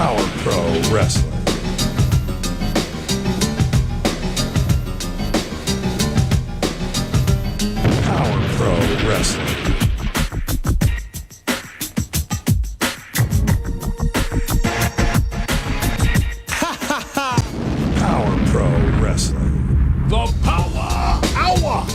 Power Pro Wrestling. Power Pro Wrestling. Power Pro Wrestling. The Power Hour.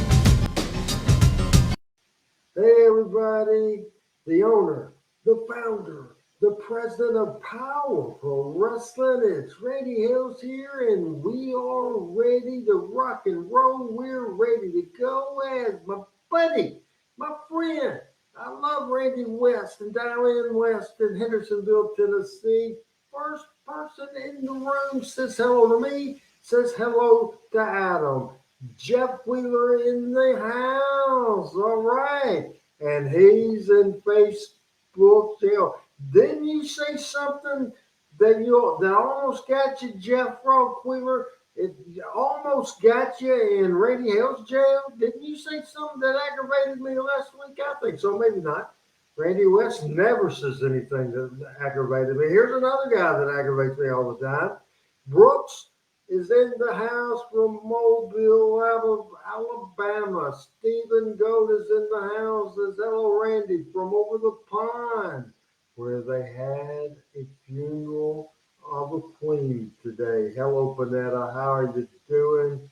Hey everybody, the owner, the founder, the president of Power Pro Wrestling. It's Randy Hills here, and we are ready to rock and roll. We're ready to go as my buddy, my friend. I love Randy West and Diane West in Hendersonville, Tennessee. First person in the room says hello to me, says hello to Adam. Jeff Wheeler in the house. All right. And he's in Facebook jail. Didn't you say something that almost got you, Jeff Frog Wheeler? It almost got you in Randy Hill's jail. Didn't you say something that aggravated me last week? I think so, maybe not. Randy West never says anything that aggravated me. Here's another guy that aggravates me all the time. Brooks is in the house from Mobile, Alabama. Stephen Gold is in the house. Says hello, Randy, from over the pond, where they had a funeral of a queen today. Hello, Panetta. How are you doing?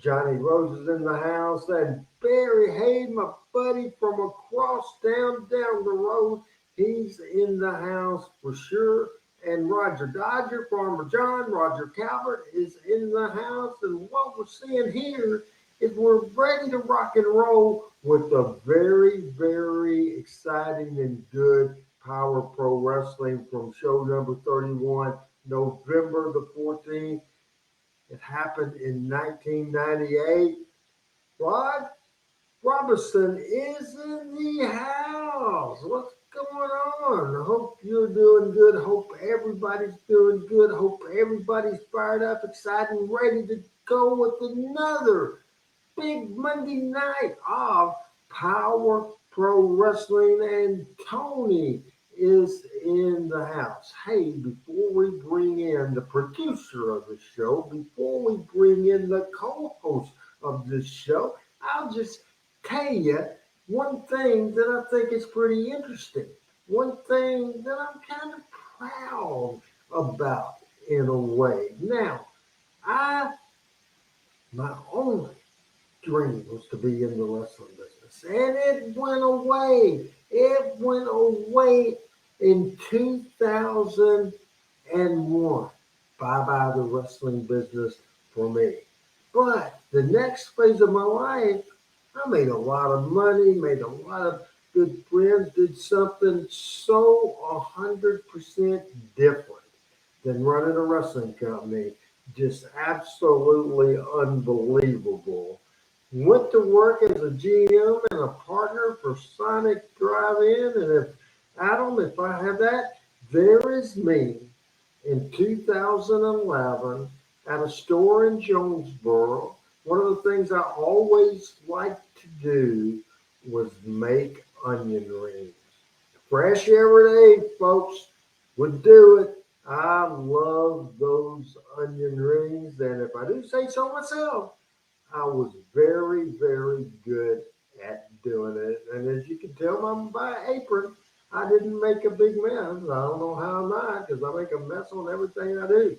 Johnny Rose is in the house. And Barry Hayden, my buddy from across town, down the road, he's in the house for sure. And Roger Dodger, Farmer John, Roger Calvert is in the house. And what we're seeing here is we're ready to rock and roll with a very, very exciting and good Power Pro Wrestling from show number 31, November the 14th. It happened in 1998. Rod Robinson is in the house. What's going on? Hope you're doing good. Hope everybody's doing good. Hope everybody's fired up, excited, and ready to go with another big Monday night of Power Pro Wrestling. And Tony is in the house. Hey, before we bring in the producer of the show, before we bring in the co-host of this show, I'll just tell you one thing that I think is pretty interesting. One thing that I'm kind of proud about in a way. Now, my only dream was to be in the wrestling business, and it went away. It went away in 2001. Bye-bye the wrestling business for me. But the next phase of my life, I made a lot of money, made a lot of good friends, did something so 100% different than running a wrestling company. Just absolutely unbelievable. Went to work as a GM and a partner for Sonic Drive-In. And if I have that, there is me in 2011 at a store in Jonesboro. One of the things I always liked to do was make onion rings. Fresh every day, folks, would do it. I love those onion rings. And if I do say so myself, I was very, very good at doing it. And as you can tell by my apron, I didn't make a big mess. I don't know how not, because I make a mess on everything I do.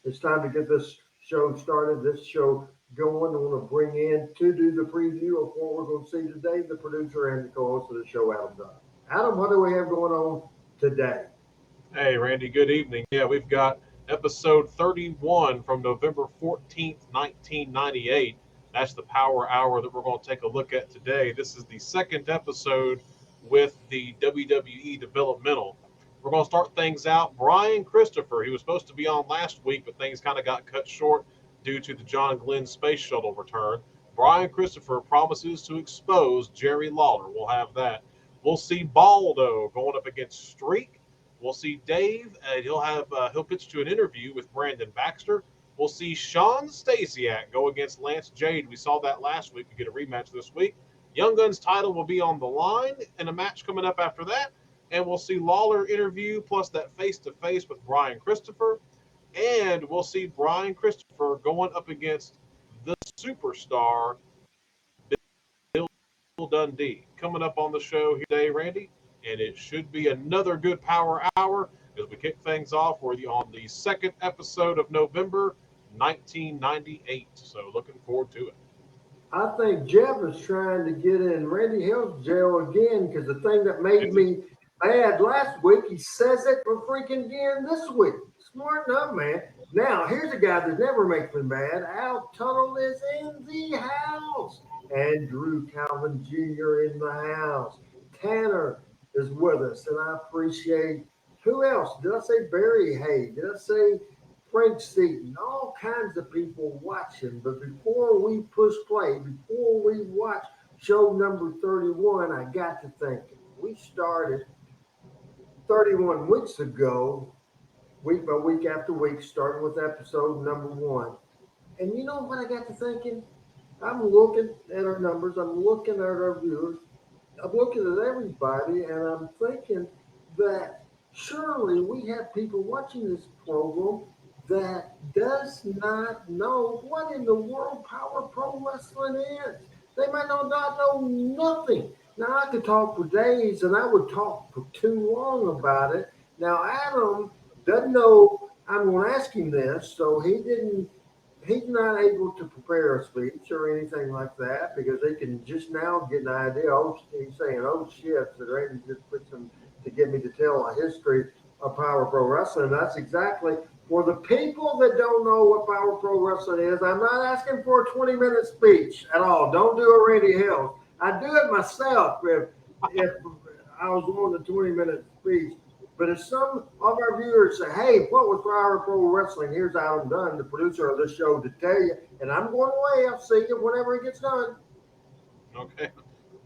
It's time to get this show started, this show going. I want to bring in to do the preview of what we're going to see today, the producer and the co-host of the show, Adam Dunn. Adam, what do we have going on today? Hey, Randy, good evening. Yeah, we've got episode 31 from November 14th, 1998. That's the Power Hour that we're going to take a look at today. This is the second episode with the WWE Developmental. We're going to start things out. Brian Christopher, he was supposed to be on last week, but things kind of got cut short due to the John Glenn Space Shuttle return. Brian Christopher promises to expose Jerry Lawler. We'll have that. We'll see Baldo going up against Streak. We'll see Dave. He'll pitch to an interview with Brandon Baxter. We'll see Sean Stasiak go against Lance Jade. We saw that last week. We get a rematch this week. Young Guns title will be on the line in a match coming up after that. and we'll see Lawler interview plus that face-to-face with Brian Christopher. And we'll see Brian Christopher going up against the superstar, Bill Dundee. Coming up on the show here today, Randy, and it should be another good power hour as we kick things off. We're on the second episode of November 1998. So looking forward to it. I think Jeff is trying to get in Randy Hill's jail again because the thing that made me mad last week, he says it for freaking again this week. Smarten up, man. Now, here's a guy that never makes me mad. Al Tuttle is in the house. Andrew Calvin Jr. in the house. Tanner is with us, and I appreciate who else? Did I say Barry Hay? Did I say Frank Seaton? All kinds of people watching. But before we push play, before we watch show number 31, I got to thinking. We started 31 weeks ago, week by week after week, starting with episode number 1. And you know what I got to thinking? I'm looking at our numbers. I'm looking at our viewers. I'm looking at everybody, and I'm thinking that surely we have people watching this program that does not know what in the world Power Pro Wrestling is. They might not know nothing. Now, I could talk for days, and I would talk for too long about it. Now, Adam doesn't know I'm going to ask him this, so he's not able to prepare a speech or anything like that because they can just now get an idea. Oh, he's saying, oh, shit, so Randy just put some to get me to tell a history of Power Pro Wrestling. That's exactly for the people that don't know what Power Pro Wrestling is. I'm not asking for a 20-minute speech at all. Don't do a Randy Hills. I do it myself if I was doing a 20-minute speech. But if some of our viewers say, hey, what was Power Pro Wrestling? Here's Adam Dunn, the producer of this show, to tell you. And I'm going away. I'll see you whenever it gets done. Okay.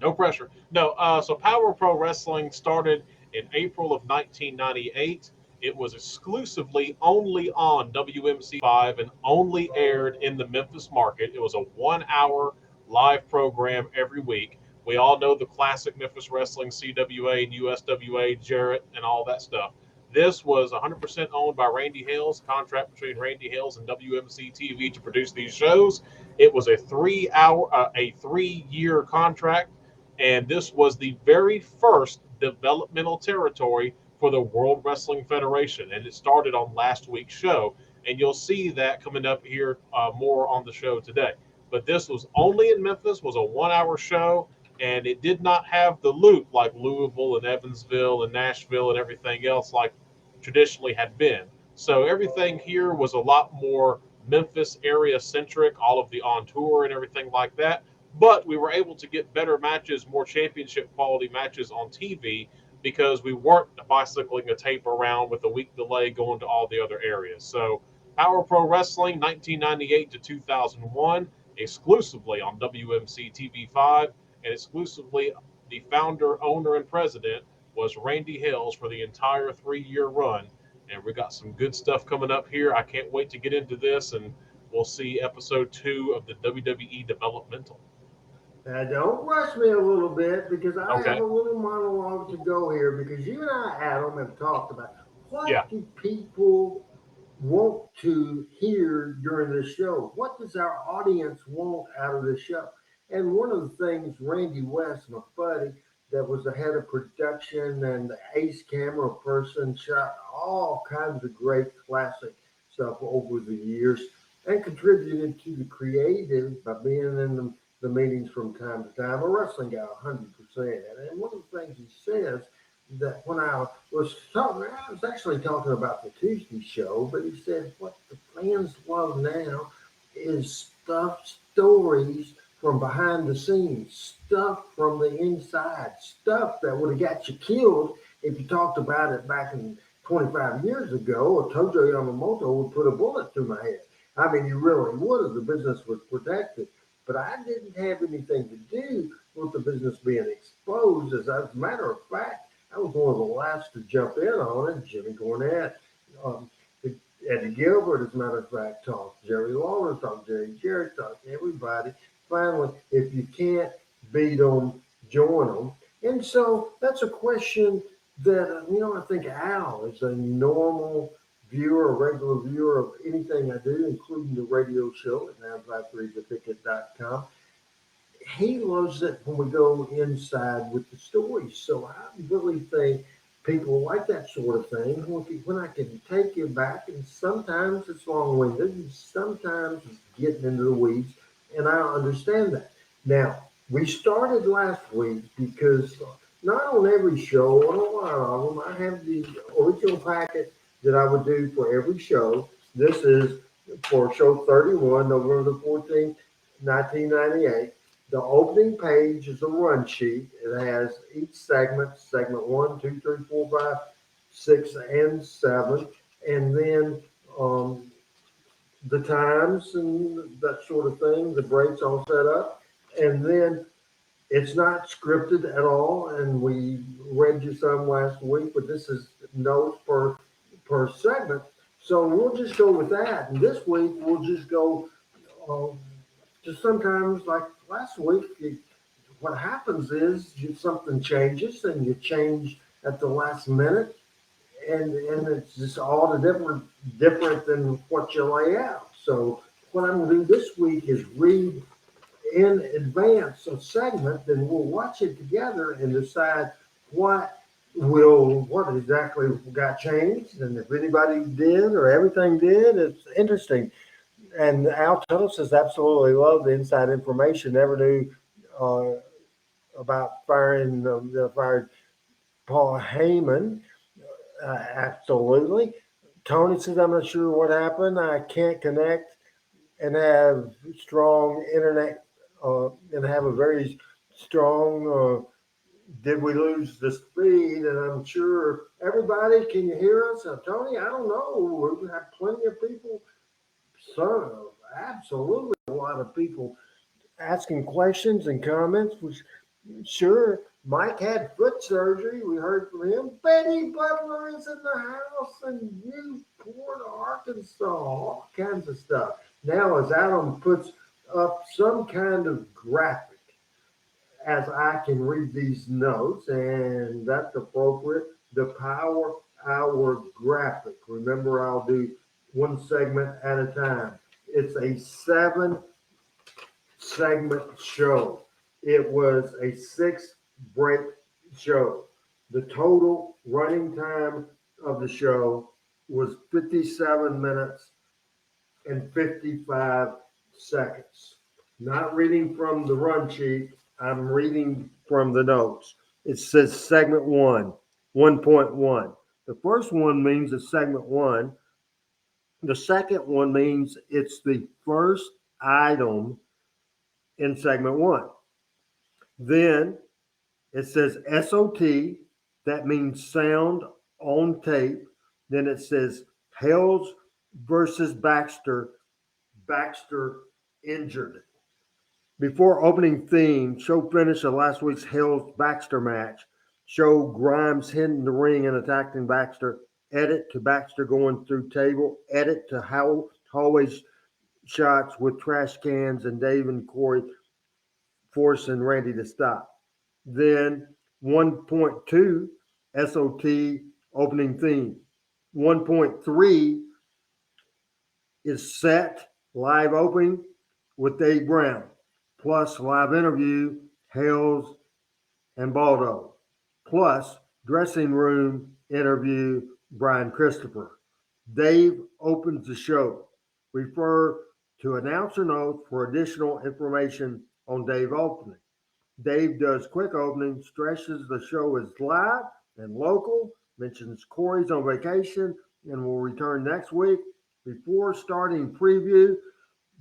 No pressure. No, so Power Pro Wrestling started in April of 1998. It was exclusively only on WMC5 and only aired in the Memphis market. It was a 1-hour live program every week. We all know the classic Memphis Wrestling, CWA and USWA, Jarrett, and all that stuff. This was 100% owned by Randy Hills, contract between Randy Hills and WMC TV to produce these shows. It was a 3-year contract, and this was the very first developmental territory for the World Wrestling Federation, and it started on last week's show, and you'll see that coming up here more on the show today. But this was only in Memphis, was a 1-hour show, and it did not have the loop like Louisville and Evansville and Nashville and everything else like traditionally had been. So everything here was a lot more Memphis area centric, all of the on tour and everything like that. But we were able to get better matches, more championship quality matches on TV because we weren't bicycling a tape around with a week delay going to all the other areas. So Power Pro Wrestling 1998 to 2001 exclusively on WMC TV5, and exclusively the founder, owner, and president was Randy Hills for the entire 3-year run. And we got some good stuff coming up here. I can't wait to get into this, and we'll see episode 2 of the WWE Developmental. Now, don't rush me a little bit because I Okay. have a little monologue to go here because you and I, Adam, have talked about what do people want to hear during this show? What does our audience want out of this show? And one of the things, Randy West, my buddy, that was the head of production and the ace camera person, shot all kinds of great classic stuff over the years and contributed to the creative by being in the meetings from time to time. A wrestling guy, 100%. And one of the things he says that when I was actually talking about the Tuesday show, but he said what the fans love now is stories from behind the scenes, stuff from the inside, stuff that would have got you killed if you talked about it back in 25 years ago, or Tojo Yamamoto would put a bullet through my head. I mean, you really would if the business was protected. But I didn't have anything to do with the business being exposed. As a matter of fact, I was one of the last to jump in on it. Jimmy Cornette, Eddie Gilbert, as a matter of fact, talked. Jerry Lawler talked. Jerry Jarrett talked. Everybody. Finally, if you can't beat them, join them. And so that's a question that, I think Al is a normal viewer, a regular viewer of anything I do, including the radio show at 953theticket.com. He loves it when we go inside with the stories. So I really think people like that sort of thing when I can take you back, and sometimes it's long winded, and sometimes it's getting into the weeds, and I understand that. Now, we started last week because not on every show, on a lot of them, I have the original packet that I would do for every show. This is for show 31, November the 14th, 1998. The opening page is a run sheet. It has each segment 1, 2, 3, 4, 5, 6, and 7, and then the times and that sort of thing, the breaks all set up. And then it's not scripted at all. And we read you some last week, but this is notes per segment. So we'll just go with that. And this week we'll just go um, just sometimes like last week, what happens is something changes and you change at the last minute, and it's just all the different than what you lay out. So what I'm going to do this week is read in advance a segment, then we'll watch it together and decide what exactly got changed, and if anybody did or everything did. It's interesting. And Al Tullis says absolutely love the inside information. Never knew uh, about fired Paul Heyman. Absolutely. Tony says I'm not sure what happened. I can't connect and have strong internet and have a very strong. Did we lose the speed? And I'm sure everybody, can you hear us? Tony, I don't know. We have plenty of people. So, absolutely, a lot of people asking questions and comments. Was sure Mike had foot surgery. We heard from him. Betty Butler is in the house, and Newport, Arkansas, all kinds of stuff. Now, as Adam puts up some kind of graphic, as I can read these notes, and that's appropriate. The Power Hour graphic. Remember, I'll do one segment at a time. It's a 7 segment show. It was a 6 break show. The total running time of the show was 57 minutes and 55 seconds. Not reading from the run sheet, I'm reading from the notes. It says segment 1, 1.1. The first one means it's segment 1. The second one means it's the first item in segment 1. Then it says SOT, that means sound on tape. Then it says Hales versus Baxter, Baxter injured. Before opening theme, show finish of last week's Hales Baxter match. Show Grimes hitting the ring and attacking Baxter. Edit to Baxter going through table. Edit to hallways shots with trash cans and Dave and Corey forcing Randy to stop. Then 1.2 SOT opening theme. 1.3 is set live opening with Dave Brown, plus live interview, Hales and Baldo, plus dressing room interview, Brian Christopher. Dave opens the show. Refer to announcer notes for additional information on Dave opening. Dave does quick opening, stresses the show is live and local, mentions Corey's on vacation and will return next week. Before starting preview,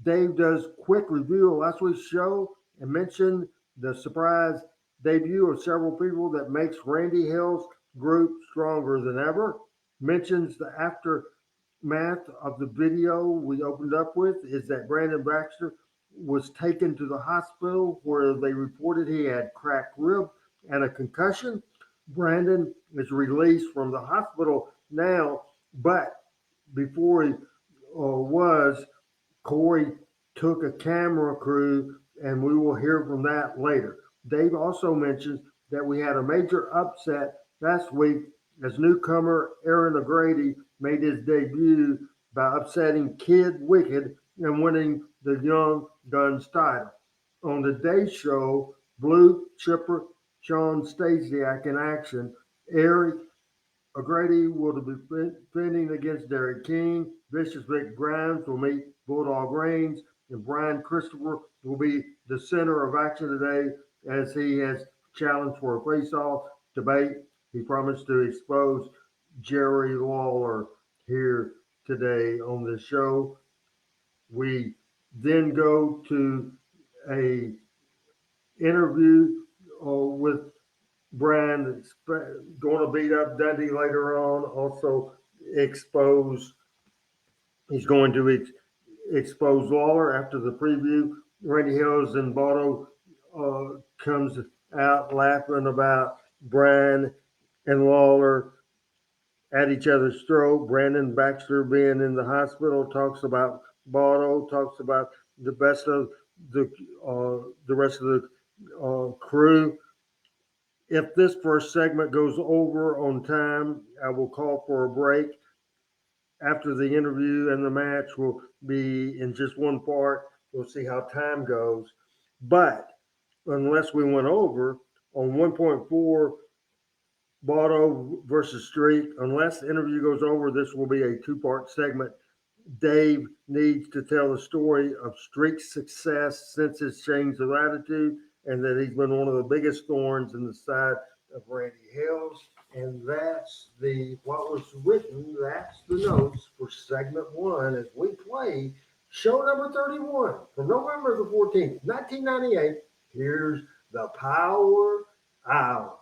Dave does quick review of last week's show and mentioned the surprise debut of several people that makes Randy Hill's group stronger than ever. Mentions the aftermath of the video we opened up with is that Brandon Baxter was taken to the hospital where they reported he had cracked rib and a concussion. Brandon is released from the hospital now, but before he was, Corey took a camera crew, and we will hear from that later. Dave also mentions that we had a major upset last week as newcomer Aaron O'Grady made his debut by upsetting Kid Wicked and winning the Young Guns title. On the day show, Blue Chipper Sean Stasiak in action. Eric O'Grady will be defending against Derek King. Vicious Vic Grimes will meet Bulldog Reigns. And Brian Christopher will be the center of action today as he has challenged for a face-off debate. He promised to expose Jerry Lawler here today on the show. We then go to a interview with Brian that's going to beat up Dundee later on. Also expose. He's going to expose Lawler after the preview. Randy Hills and Botto comes out laughing about Brian and Lawler at each other's throat. Brandon Baxter being in the hospital talks about Botto, talks about the best of the rest of the crew. If this first segment goes over on time, I will call for a break. After the interview and the match will be in just one part. We'll see how time goes. But unless we went over on 1.4 Botto versus Streak, unless the interview goes over, this will be a two-part segment. Dave needs to tell the story of Streak's success since his change of attitude, and that he's been one of the biggest thorns in the side of Randy Hills. And that's what was written. That's the notes for segment one as we play show number 31 from November the 14th, 1998. Here's the Power Hour.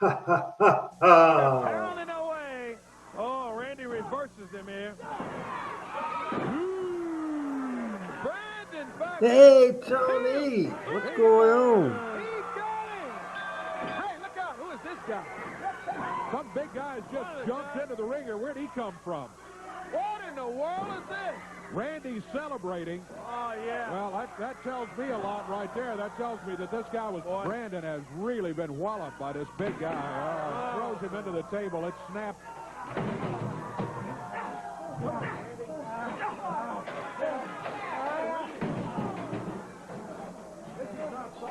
Ha ha ha ha. Pounding away. Oh, Randy reverses him here. Brandon back. Hey, Tony, what's going on? He got him. Hey, look out. Who is this guy? Some big guy has just jumped into the ringer. Where'd he come from? What in the world is this? Randy's celebrating. Oh, yeah. Well, that tells me a lot right there. That tells me that this guy Brandon has really been walloped by this big guy. Throws him into the table. It snapped.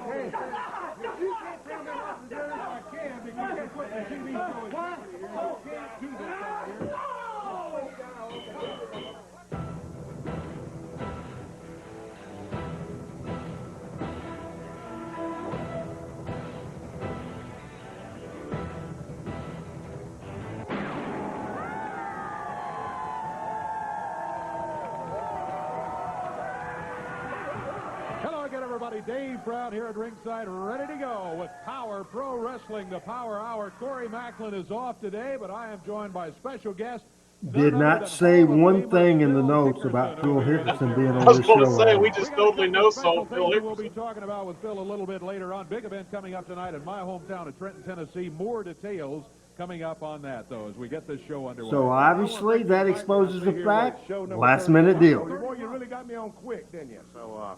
Hey, you can't tell me what to do. I can, because you can't put the TV show in. You can't do this out here. Everybody, Dave Brown here at ringside, ready to go with Power Pro Wrestling, the Power Hour. Corey Macklin is off today, but I am joined by a special guest. Did not say one thing in the notes about Phil Hickerson being on I was this going show. to say, we just totally know so Phil We'll be Hickerson. talking about with Phil a little bit later on. Big event coming up tonight in my hometown of Trenton, Tennessee. More details coming up on that, though, as we get this show underway. So obviously that exposes the fact. Last minute deal. Boy, you really got me on quick, didn't you? So,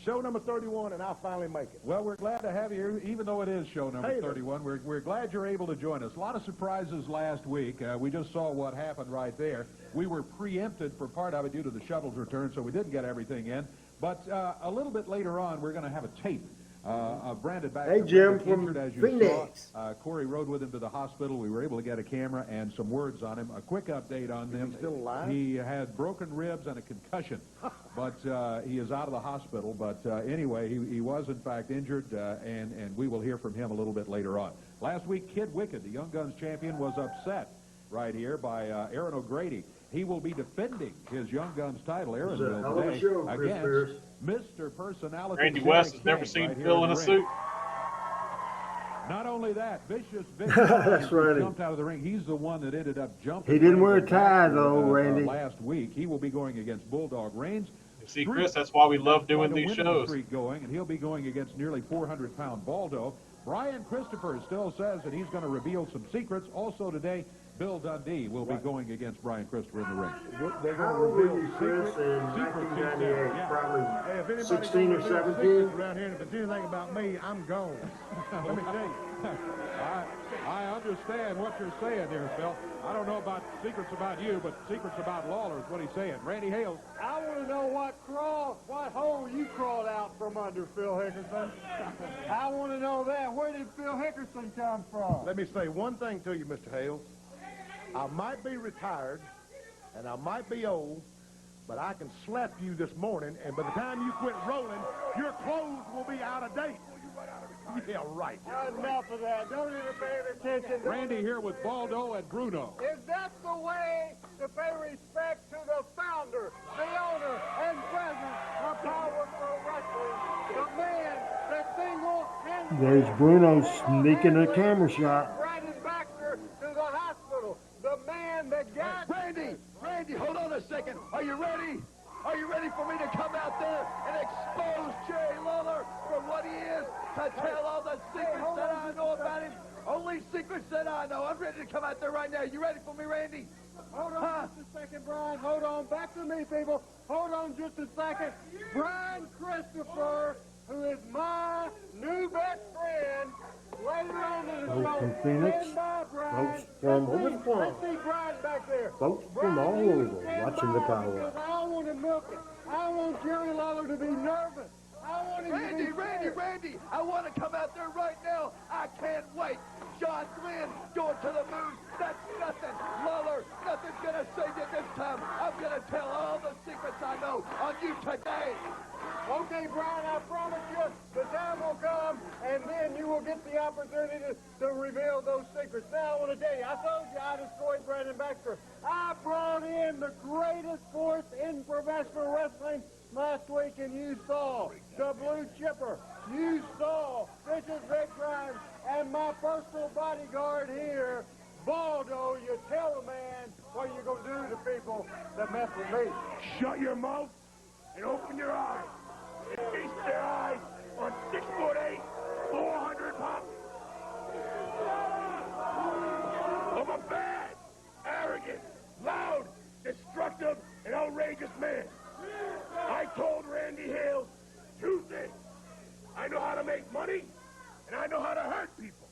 show number 31, and I'll finally make it. Well, we're glad to have you here, even though it is show number 31. We're glad you're able to join us. A lot of surprises last week. We just saw what happened right there. We were preempted for part of it due to the shuttle's return, so we didn't get everything in. But a little bit later on, we're going to have a tape of Brandon Baxter. Hey, Jim, injured, from as you Phoenix. saw. Corey rode with him to the hospital. We were able to get a camera and some words on him. A quick update on them. Still alive? He had broken ribs and a concussion, but he is out of the hospital. But anyway, he was, in fact, injured, and we will hear from him a little bit later on. Last week, Kid Wicked, the Young Guns champion, was upset right here by Aaron O'Grady. He will be defending his Young Guns title, Aaron will hell of a today, show, Chris Pierce. against Mr. Personality. Randy Derek West has never King seen right here Phil in the a ring. suit. Not only that, Vicious Vic That's right. jumped out of the ring. He's the one that ended up jumping. He didn't wear a Randy tie, Baxter, though, Randy. Last week, he will be going against Bulldog Reigns. See, Chris, that's why we love doing Trying to these win the shows. streak going, and he'll be going against nearly 400-pound Baldo. Brian Christopher still says that he's going to reveal some secrets. Also today, Bill Dundee will be going against Brian Christopher in the ring. They're How going old to were reveal you, Chris, in secrets, he said, 1998? yeah. Probably Hey, if anybody's 16 or gonna reveal 17? secrets around here, and if it's anything about me, I'm gone. Let me tell you. I understand what you're saying there, Phil. I don't know about secrets about you, but secrets about Lawler is what he's saying. Randy Hales. I want to know what hole you crawled out from under, Phil Hickerson. I want to know that. Where did Phil Hickerson come from? Let me say one thing to you, Mr. Hales. I might be retired, and I might be old, but I can slap you this morning, and by the time you quit rolling, your clothes will be out of date. Yeah, right. Enough of that. Don't even pay attention. Randy here with Baldo and Bruno. Is that the way to pay respect to the founder, the owner, and president of Power Pro Wrestling, the man that single-handedly... There's Bruno sneaking a camera shot. Brandon Baxter to the hospital. The man that got... Randy, hold on a second. Are you ready? Are you ready for me to come out there and expose Jerry Lawler for what he is? To tell all the secrets that I know about him? Only secrets that I know. I'm ready to come out there right now. You ready for me, Randy? Hold on just a second, Brian. Hold on. Back to me, people. Hold on just a second. Brian Christopher, who is my new best friend, later on in the show. From Phoenix. Stand by, Brian. Folks from Let's see Brian back there. Folks from Brian, all you over stand watching by the Power. because I don't want to milk it. I want Jerry Lawler to be nervous. I want him to be Randy, I want to come out there right now. I can't wait. John Glenn going to the moon. That's nothing. Lawler, nothing's going to save you this time. I'm going to tell all the secrets I know on you today. Okay, Brian, I promise you the time will come, and then you will get the opportunity to reveal those secrets. Now, I want to tell you, I told you I destroyed Brandon Baxter. I brought in the greatest force in professional wrestling last week, and you saw the Blue Chipper. You saw Vicious Big Crime, and my personal bodyguard here, Baldo. You tell a man what you're going to do to people that mess with me. Shut your mouth and open your eyes. And feast their eyes on 6'8", 400 pounds. I'm a bad, arrogant, loud, destructive, and outrageous man. I told Randy Hales 2 things. I know how to make money, and I know how to hurt people.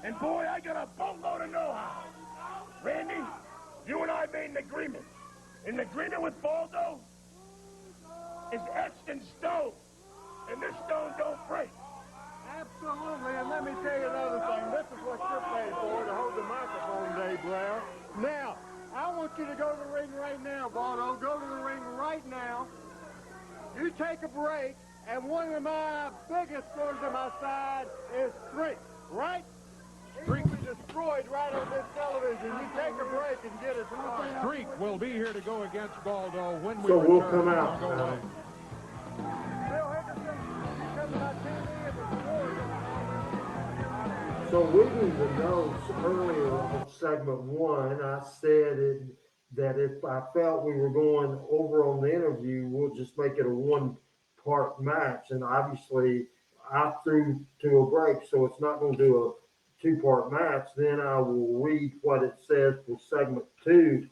And boy, I got a boatload of know-how. Randy, you and I made an agreement. And the agreement with Baldo is etched in stone. And this stone don't break. Absolutely, and let me tell you another thing. This is what you're paid for, to hold the microphone, Dave Brown. Now, I want you to go to the ring right now, Baldo. Go to the ring right now. You take a break, and one of my biggest swords on my side is Streak, right? He will be destroyed right on this television. You take a break and get it started. Streak will be here to go against Baldo when we So we'll return. come out. Go on. Bill Hickerson, coming on TV and the So reading the notes earlier of segment 1, I said that if I felt we were going over on the interview, we'll just make it a one-part match. And obviously, I threw to a break, so it's not going to do a two-part match. Then I will read what it says for segment 2,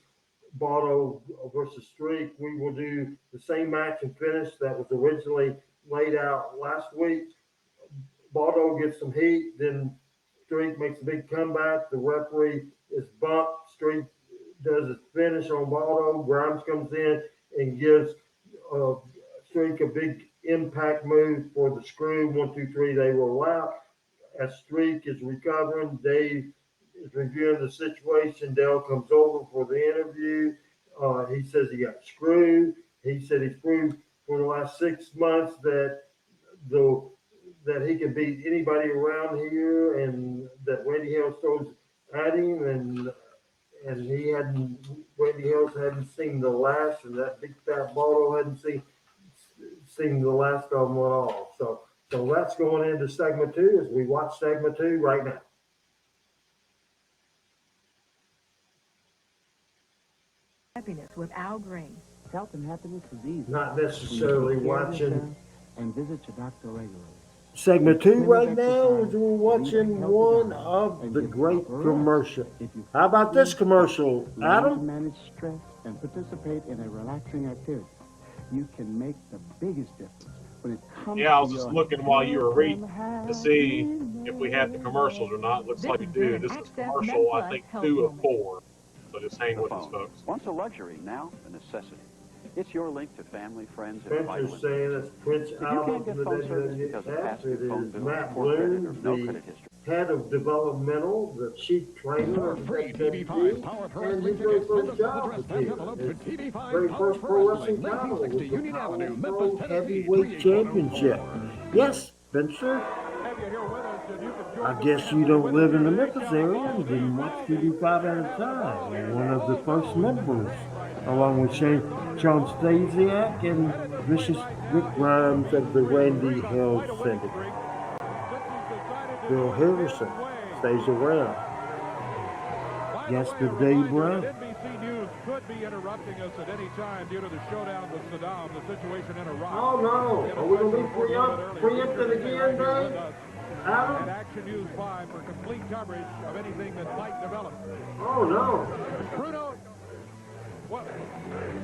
Baldo versus Streak. We will do the same match and finish that was originally laid out last week. Baldo gets some heat, then Streak makes a big comeback. The referee is bumped. Streak does his finish on Baldo. Grimes comes in and gives Streak a big impact move for the screw. 1, 2, 3, they roll out. As Streak is recovering, Dave is reviewing the situation. Dale comes over for the interview. He says he got screwed. He said he's proved for the last 6 months that he can beat anybody around here, and that Randy Hales throws at him, and Randy Hales hadn't seen the last, and that big fat Baldo hadn't seen the last of them at all. So that's going into segment 2 as we watch segment 2 right now. Happiness with Al Green. Health and happiness is easy. Not necessarily watching and visit your doctor regularly. Segment 2 right now is we're watching one of the great commercials. How about this commercial, Learn to Adam? manage stress and participate in a relaxing activity. You can make the biggest difference when it comes Yeah, I to was just your looking while you were reading to happiness. see if we had the commercials or not. Looks This like we has been do. an This is Access commercial, Med I Plus think, health 2 of moment. 4. So just hang The with us, phone. folks. Once a luxury, now a necessity. It's your link to family, friends, and Spencer's vital saying it's Prince If you Albert can't from get the phone service because of WWF. past It due phone is bills, Matt poor credit, or Bloom, no the credit history. head of developmental, the chief trainer of the WWE, and his very first job was here. His very first pro wrestling title was the Power Pro Heavyweight Championship. Yes, Spencer. I guess you don't live in the Memphis area and didn't watch TV5 at a time. One of the first members, along with Sean Stasiak and Vicious Rick Grimes of the Randy Hill Syndicate. Bill Harrison stays around. Yesterday, Dave Brown. NBC News could be interrupting us at any time due to the showdown with Saddam, the situation in Iraq. Oh no, are we going to be preempted again, Dave? At Adam? Action News 5 for complete coverage of anything that might develop. Oh no. Bruno, what?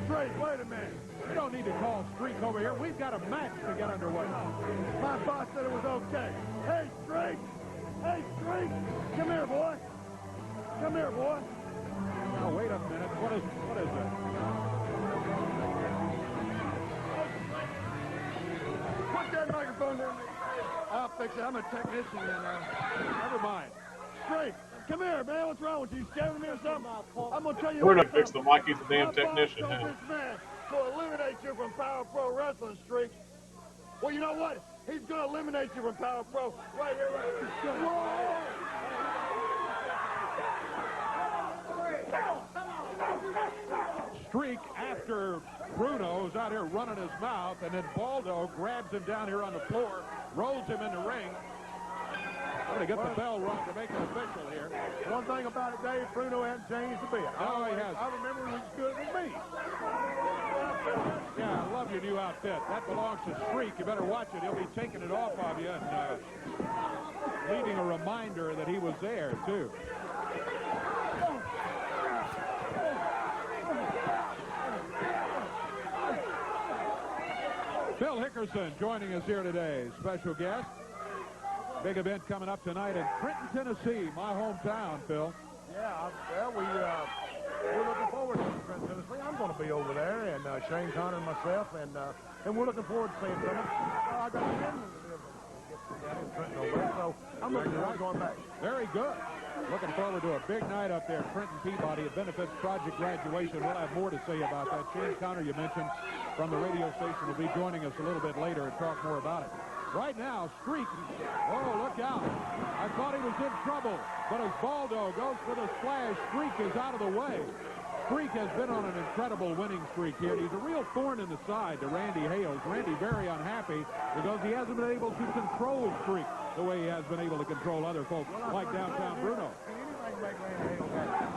Streak, wait a minute. You don't need to call Streak over here. We've got a match to get underway. My boss said it was okay. Hey, Streak! Hey, Streak! Come here, boy! Come here, boy! Now, wait a minute. What is that? Put that microphone down. I'll fix it. I'm a technician, Never mind. Streak, come here, man. What's wrong with you? Scaring me or something? I'm going to tell you We're what. going to fix the mic. He's a damn My boss technician. told Huh? this man to eliminate you from Power Pro Wrestling, Streak. Well, you know what? He's going to eliminate you from Power Pro right here, right here. Streak after Bruno's out here running his mouth, and then Baldo grabs him down here on the floor, rolls him in the ring. I'm going to get the bell rung to make it official here. One thing about it, Dave, Bruno hasn't changed a bit. No, he hasn't. I remember he was good with me. Yeah, I love your new outfit. That belongs to Streak. You better watch it. He'll be taking it off of you and leaving a reminder that he was there, too. Phil Hickerson joining us here today, special guest. Big event coming up tonight in Trenton, Tennessee, my hometown, Phil. Yeah, well, we're looking forward to Trenton, Tennessee. I'm going to be over there, and Shane Connor and myself, and we're looking forward to seeing them. I got a family that lives in Trenton over there, so I'm looking forward to going back. Very good. Looking forward to a big night up there, Trenton Peabody at Benefits Project graduation. We'll have more to say about that. Shane Connor, you mentioned, from the radio station, will be joining us a little bit later and talk more about it. Right now, Streak, oh, look out. I thought he was in trouble, but as Baldo goes for the splash, Streak is out of the way. Streak has been on an incredible winning streak here. He's a real thorn in the side to Randy Hales. Randy very unhappy because he hasn't been able to control Streak the way he has been able to control other folks like downtown Bruno.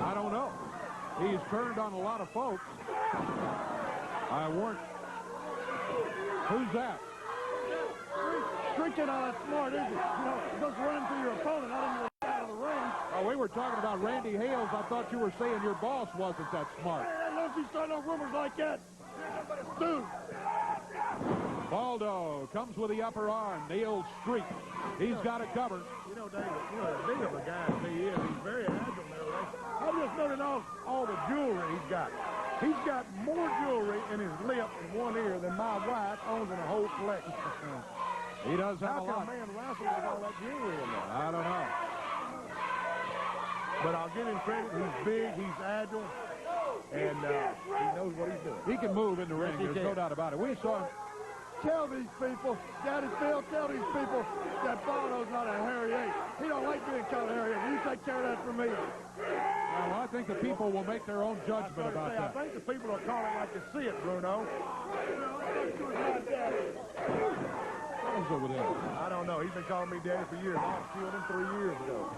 I don't know. He's turned on a lot of folks. I warned. Who's that? Streak is not that smart, is it? You know, just running through your opponent, not even out of the ring. Oh, we were talking about Randy Hales. I thought you were saying your boss wasn't that smart. Hey, don't you start no rumors like that. Dude. Baldo comes with the upper arm, nails Streak. He's got it covered. You know, David, as big of a guy as he is, he's very agile there. I just noted all the jewelry he's got. He's got more jewelry in his lip and one ear than my wife owns in a whole collection. He does have How a can a lot. man wrestle with all that jewelry in there? I don't know. But I'll give him credit. He's big, he's agile, and he knows what he's doing. He can move in the ring. he There's can. no doubt about it. We saw him. Tell these people, Daddy Phil, tell these people that Baldo's not a Harry Eight. He don't like being called Harry Eight. You take care of that for me. Well, I think the people will make their own judgment about I that. think the people will call it like they see it, Bruno. Who's over there? I don't know. He's been calling me Daddy for years. I killed him 3 years ago.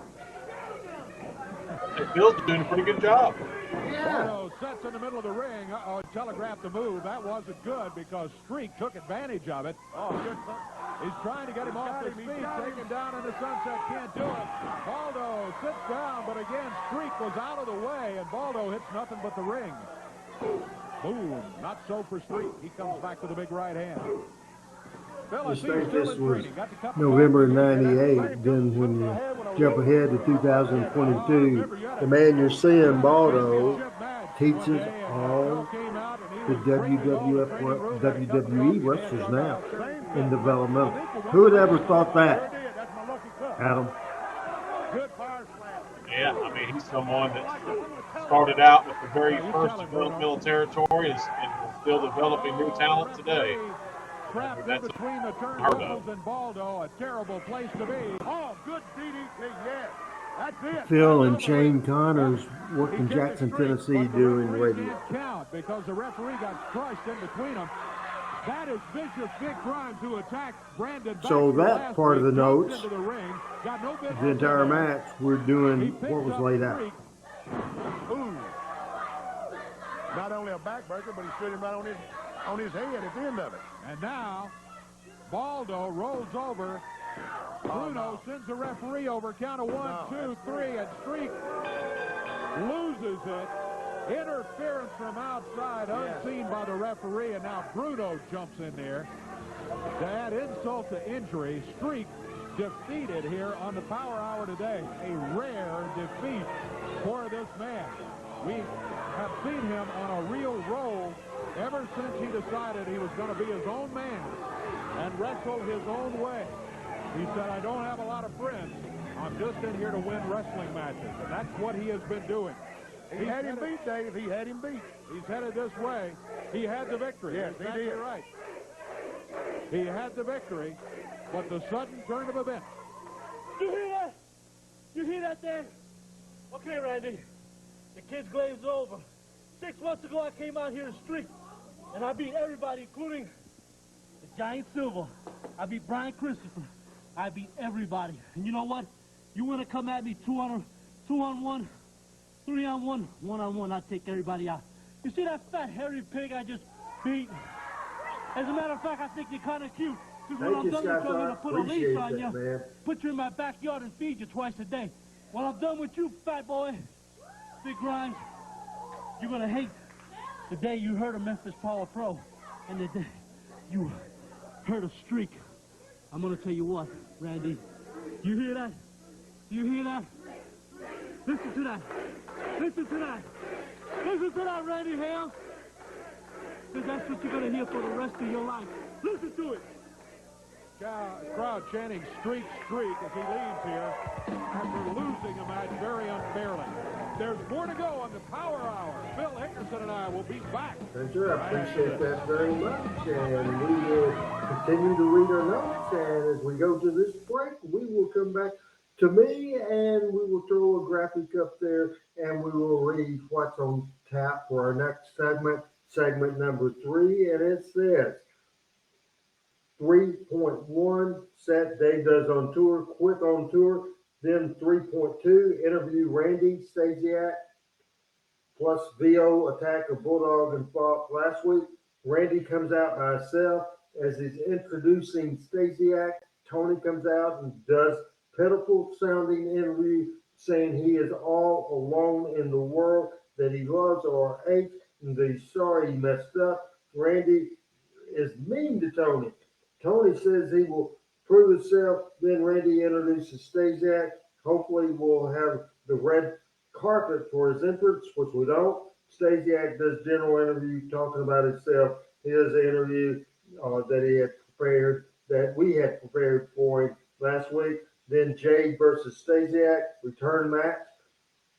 Hey, Bill's doing a pretty good job. Yeah. Baldo sets in the middle of the ring. Uh-oh, telegraphed the move. That wasn't good because Streak took advantage of it. Oh, good. He's trying to get him off his feet, taken down in the sunset, can't do it. Baldo sits down, but again, Streak was out of the way, and Baldo hits nothing but the ring. Boom, not so for Streak. He comes back with a big right hand. Phil, I I see you think still this in was training. Got the cup of November coffee. '98. Then when you jump ahead to 2022, the man you're seeing, Baldo, teaches all the WWE wrestlers now in developmental. Who would ever thought that, Adam? Yeah, I mean, he's someone that started out with the very first developmental territory and is still developing new talent today. Trapped in between the turnbuckles and Baldo, a terrible place to be. Oh, good DDT, yes. That's it. Phil and Shane Connors worked in Jackson, Tennessee doing radio. Can't count because the referee got crushed in between them. That is vicious Big Grimes who attacked Brandon. So that part of the notes, the ring, got no the entire match, we're doing what was laid out. Ooh. Not only a backbreaker, but he stood him right on his head at the end of it. And now, Baldo rolls over. Bruno sends the referee over. Count of 1, 2, 3, and Streak loses it. Interference from outside, unseen by the referee, and now Bruno jumps in there. To add insult to injury, Streak defeated here on the Power Hour today. A rare defeat for this man. We have seen him on a real roll ever since he decided he was going to be his own man and wrestle his own way. He said, I don't have a lot of friends. I'm just in here to win wrestling matches. And that's what he has been doing. He had him beat, Dave. He had him beat. He's headed this way. He had the victory. Yes, exactly he did. Right. He had the victory, but the sudden turn of events. You hear that? You hear that there? Okay, Randy. The kid's glazed over. 6 months ago, I came out here in the street, and I beat everybody, including the Giant Silver. I beat Brian Christopher. I beat everybody. And you know what? You want to come at me 2-on-1, 3-on-1, 1-on-1, I'll take everybody out. You see that fat, hairy pig I just beat? As a matter of fact, I think you're kind of cute. Because when I'm done with you, I'm going to put a leash on you, put you in my backyard and feed you twice a day. When I'm done with you, fat boy, Big Grimes, you're going to hate the day you heard of Memphis Power Pro and the day you heard of Streak. I'm going to tell you what, Randy. You hear that? You hear that? Listen to that. Listen to that. Listen to that, Randy Hale. Because that's what you're going to hear for the rest of your life. Listen to it. Crowd chanting streak, streak as he leaves here after losing a match very unfairly. There's more to go on the Power Hour. Phil Hickerson and I will be back. Thank you. I appreciate that very much. And we will continue to read our notes. And as we go to this break, we will come back to me and we will throw a graphic up there and we will read what's on tap for our next segment number 3. And it says 3.1, set Dave does on tour, quick on tour. Then 3.2, interview Randy Stasiak plus VO attack of Bulldog and Fox last week. Randy comes out by himself as he's introducing Stasiak. Tony comes out and does pitiful sounding interview saying he is all alone in the world, that he loves RH, and that he's sorry he messed up. Randy is mean to Tony. Tony says he will prove himself. Then Randy introduces Stasiak. Hopefully we'll have the red carpet for his entrance, which we don't. Stasiak does general interview talking about himself. He does an interview that he had prepared, that we had prepared for him last week. Then Jade versus Stasiak, return match.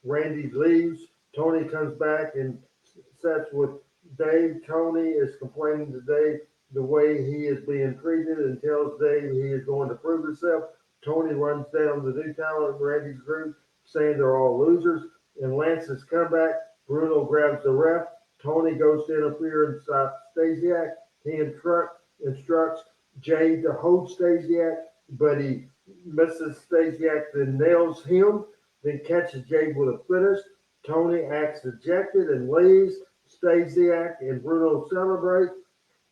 Randy leaves. Tony comes back and sets with Dave. Tony is complaining to Dave the way he is being treated and tells Dave he is going to prove himself. Tony runs down the new talent in Randy's group, saying they're all losers. In Lance's comeback, Bruno grabs the ref. Tony goes to interfere and stop Stasiak. He instructs Jay to hold Stasiak, but he misses Stasiak, then nails him, then catches Jay with a finish. Tony acts dejected and leaves. Stasiak and Bruno celebrate.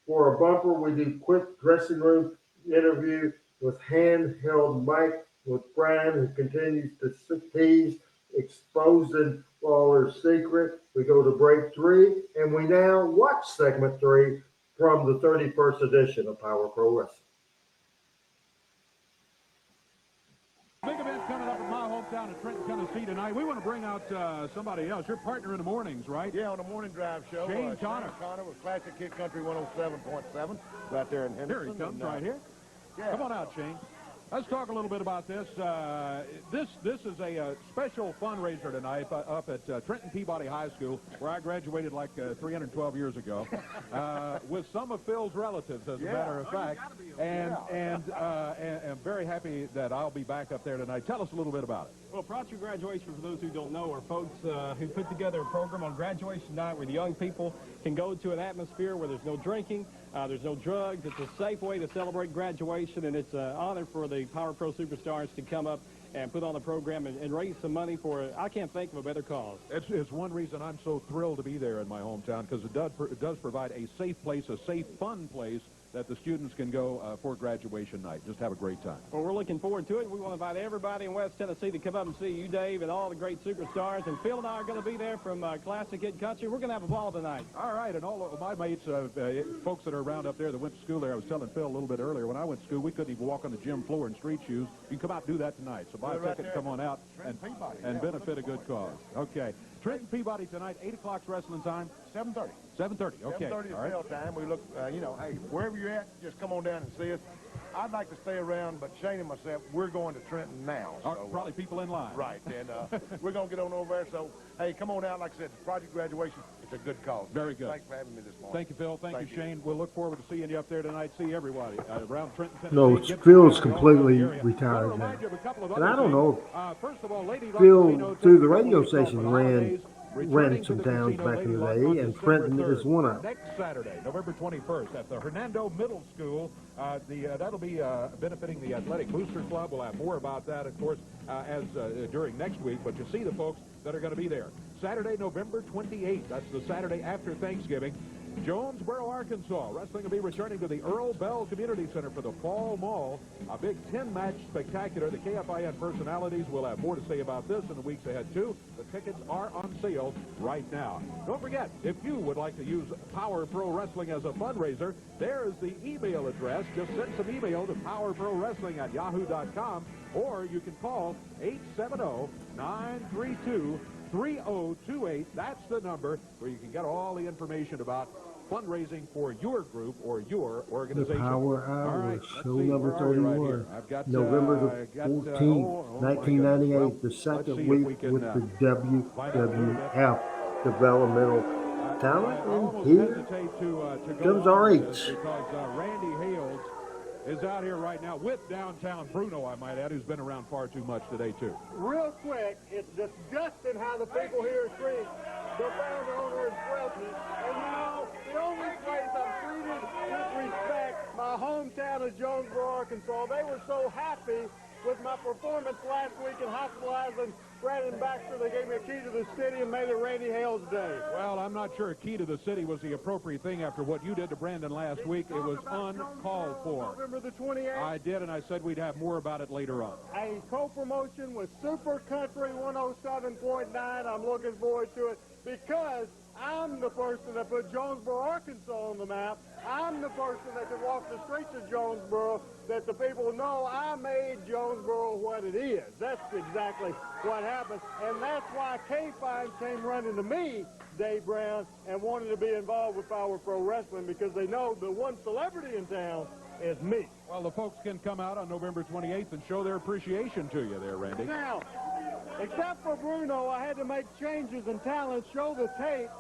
For a bumper, we do quick dressing room interview with handheld mic with Brian, who continues to tease, exposing Lawler's secret. We go to break 3, and we now watch segment 3 from the 31st edition of Power Pro Wrestling. Big event coming up in my hometown of Trenton, Tennessee tonight. We want to bring out somebody else. Your partner in the mornings, right? Yeah, on the morning drive show. Shane Connor. Shane Connor with Classic Kid Country 107.7 right there in Henderson. Here he comes, right here. Yeah. Come on out, Shane. Let's talk a little bit about this. This is a special fundraiser tonight up at Trenton Peabody High School, where I graduated like 312 years ago, with some of Phil's relatives, as a matter of fact. And I'm very happy that I'll be back up there tonight. Tell us a little bit about it. Well, Project Graduation, for those who don't know, are folks who put together a program on graduation night where the young people can go to an atmosphere where there's no drinking, there's no drugs. It's a safe way to celebrate graduation, and it's an honor for the Power Pro superstars to come up and put on the program and raise some money for, I can't think of a better cause. It's one reason I'm so thrilled to be there in my hometown, because it does provide a safe place, a safe, fun place that the students can go for graduation night. Just have a great time. Well, we're looking forward to it. We want to invite everybody in West Tennessee to come up and see you, Dave, and all the great superstars. And Phil and I are going to be there from Classic Kid Country. We're going to have a ball tonight. All right, and all of my mates, folks that are around up there that went to school there, I was telling Phil a little bit earlier, when I went to school, we couldn't even walk on the gym floor in street shoes. You can come out and do that tonight. So buy a ticket and come on out and benefit a good cause. Okay. Trenton Peabody tonight, 8 o'clock's wrestling time. 7:30. 7:30, okay. 7:30 is bell time. We look, hey, wherever you're at, just come on down and see us. I'd like to stay around, but Shane and myself, we're going to Trenton now. So, probably people in line. Right, and we're going to get on over there. So, hey, come on out. Like I said, it's Project Graduation. It's a good cause. Very good. Thanks for having me this morning. Thank you, Phil. Thank you, Shane. We'll look forward to seeing you up there tonight. See everybody around Trenton, Tennessee. No, Phil's completely retired now. And I don't know, Phil, through the radio station, ran some towns back in the day, and Trenton is one of them. Next Saturday, November 21st, at the Hernando Middle School. That'll be benefiting the Athletic Booster Club. We'll have more about that, of course, during next week. But you see the folks that are going to be there. Saturday, November 28th. That's the Saturday after Thanksgiving. Jonesboro, Arkansas. Wrestling will be returning to the Earl Bell Community Center for the Fall Mall. A big 10-match spectacular. The KFIN personalities will have more to say about this in the weeks ahead, too. The tickets are on sale right now. Don't forget, if you would like to use Power Pro Wrestling as a fundraiser, there is the email address. Just send some email to powerprowrestling@yahoo.com, or you can call 870-932-3028. That's the number where you can get all the information about fundraising for your group or your organization. The Power Hour, right, show number 31, right November the 14th, 1998, the second week with the WWF Developmental Talent. And here comes RH. Because Randy Hales is out here right now with downtown Bruno, I might add, who's been around far too much today, too. Real quick, it's disgusting how the people here treat the founder, owner, and president. And the only place I'm treated with respect, my hometown of Jonesboro, Arkansas, they were so happy with my performance last week in hospitalizing Brandon Baxter. They gave me a key to the city and made it Randy Hales Day. Well, I'm not sure a key to the city was the appropriate thing after what you did to Brandon last week. It was uncalled for. November the 28th. I did, and I said we'd have more about it later on. A co-promotion with Super Country 107.9. I'm looking forward to it because I'm the person that put Jonesboro, Arkansas on the map. I'm the person that can walk the streets of Jonesboro that the people know I made Jonesboro what it is. That's exactly what happened. And that's why K-Fine came running to me, Dave Brown, and wanted to be involved with Power Pro Wrestling because they know the one celebrity in town is me. Well, the folks can come out on November 28th and show their appreciation to you there, Randy. Now, except for Bruno, I had to make changes in talent, show the tape.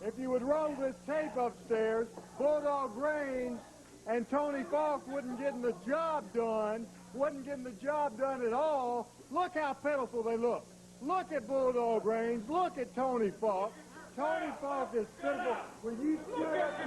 If you would roll this tape upstairs, Bulldog Reigns and Tony Falk wasn't getting the job done at all. Look how pitiful they look. Look at Bulldog Reigns. Look at Tony Falk. Tony Falk is pitiful. When you stood up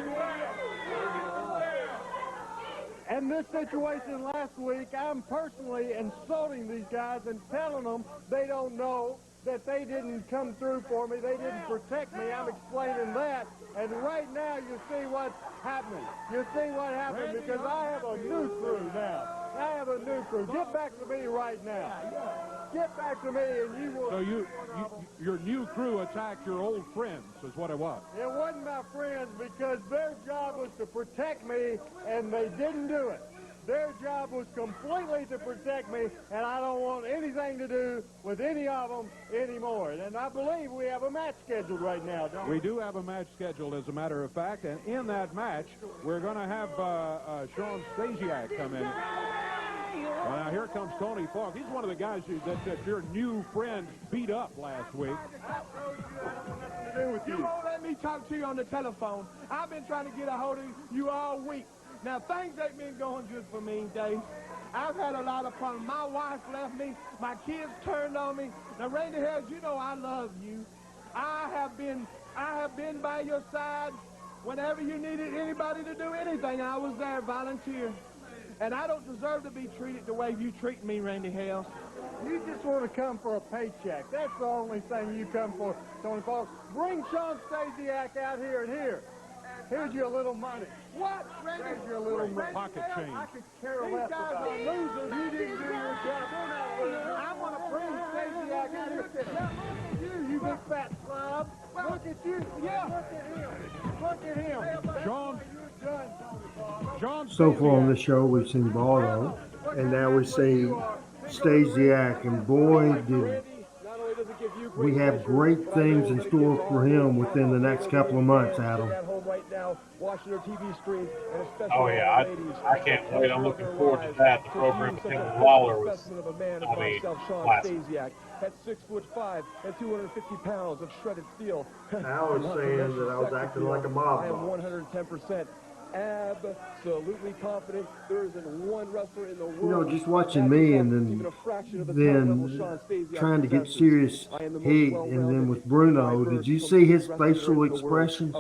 and this situation last week, I'm personally insulting these guys and telling them they don't know that they didn't come through for me. They didn't protect me. I'm explaining that. And right now you see what's happening. You see what happened because I have a new crew now. I have a new crew. Get back to me right now. Get back to me and you will... So your new crew attacked your old friends, is what it was. It wasn't my friends because their job was to protect me, and they didn't do it. Their job was completely to protect me, and I don't want anything to do with any of them anymore. And I believe we have a match scheduled right now, don't we? We do have a match scheduled, as a matter of fact, and in that match, we're going to have Shawn Stasiak come in. Well, now here comes Tony Falk. He's one of the guys that your new friend beat up last week. You won't let me talk to you on the telephone. I've been trying to get a hold of you all week. Now, things ain't been going good for me, Dave. I've had a lot of problems. My wife left me. My kids turned on me. Now, Randy Hales, you know I love you. I have been by your side whenever you needed anybody to do anything. I was there, volunteer. And I don't deserve to be treated the way you treat me, Randy Hales. You just want to come for a paycheck. That's the only thing you come for, Tony Falk. Bring Shawn Stasiak out here and here. Here's your little money. What, Randy? Here's your little pocket change. I could care less about These guys are losers. You didn't do your job. I want to bring Stasiak out here. Look at you big fat slob. Look at you. Yeah. Look at him. Shawn. So far on this show, we've seen Baldo, and now we see Stasiak, and boy, did we have great things in store for him within the next couple of months, Adam. Oh, yeah, I can't wait. I'm looking forward to that. The program with him and Lawler was, I mean, classic. At 6'5" and 250 pounds of shredded steel. I was saying that I was acting like a mob I am boss. 110% absolutely confident there isn't one wrestler in the world. You know, just watching me and then trying to get serious heat, and then with Bruno, did you see his facial expressions?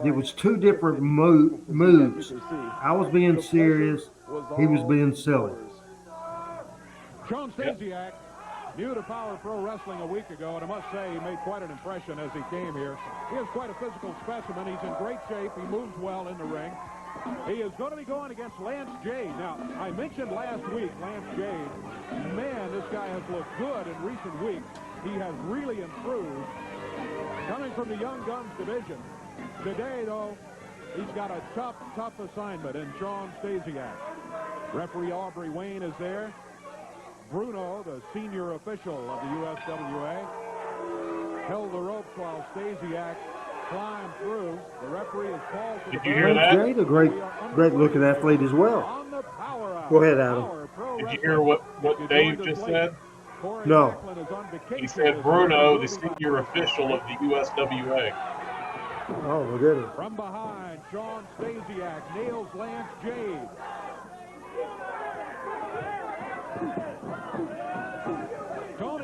It was two different moods. I was being serious, he was being silly. Shawn Stasiak, new to Power Pro Wrestling a week ago, and I must say he made quite an impression as he came here. He is quite a physical specimen. He's in great shape. He moves well in the ring. He is going to be going against Lance Jade. Now, I mentioned last week, Lance Jade. Man, this guy has looked good in recent weeks. He has really improved. Coming from the Young Guns division. Today, though, he's got a tough assignment in Shawn Stasiak. Referee Aubrey Wayne is there. Bruno, the senior official of the USWA, held the ropes while Stasiak climbed through. The referee is called to the... Did you hear that? Jade, a great looking athlete as well. Go ahead, Adam. Did you hear what Dave just said? No. He said Bruno, the senior official of the USWA. Oh, look at him. From behind, Shawn Stasiak nails Lance Jade.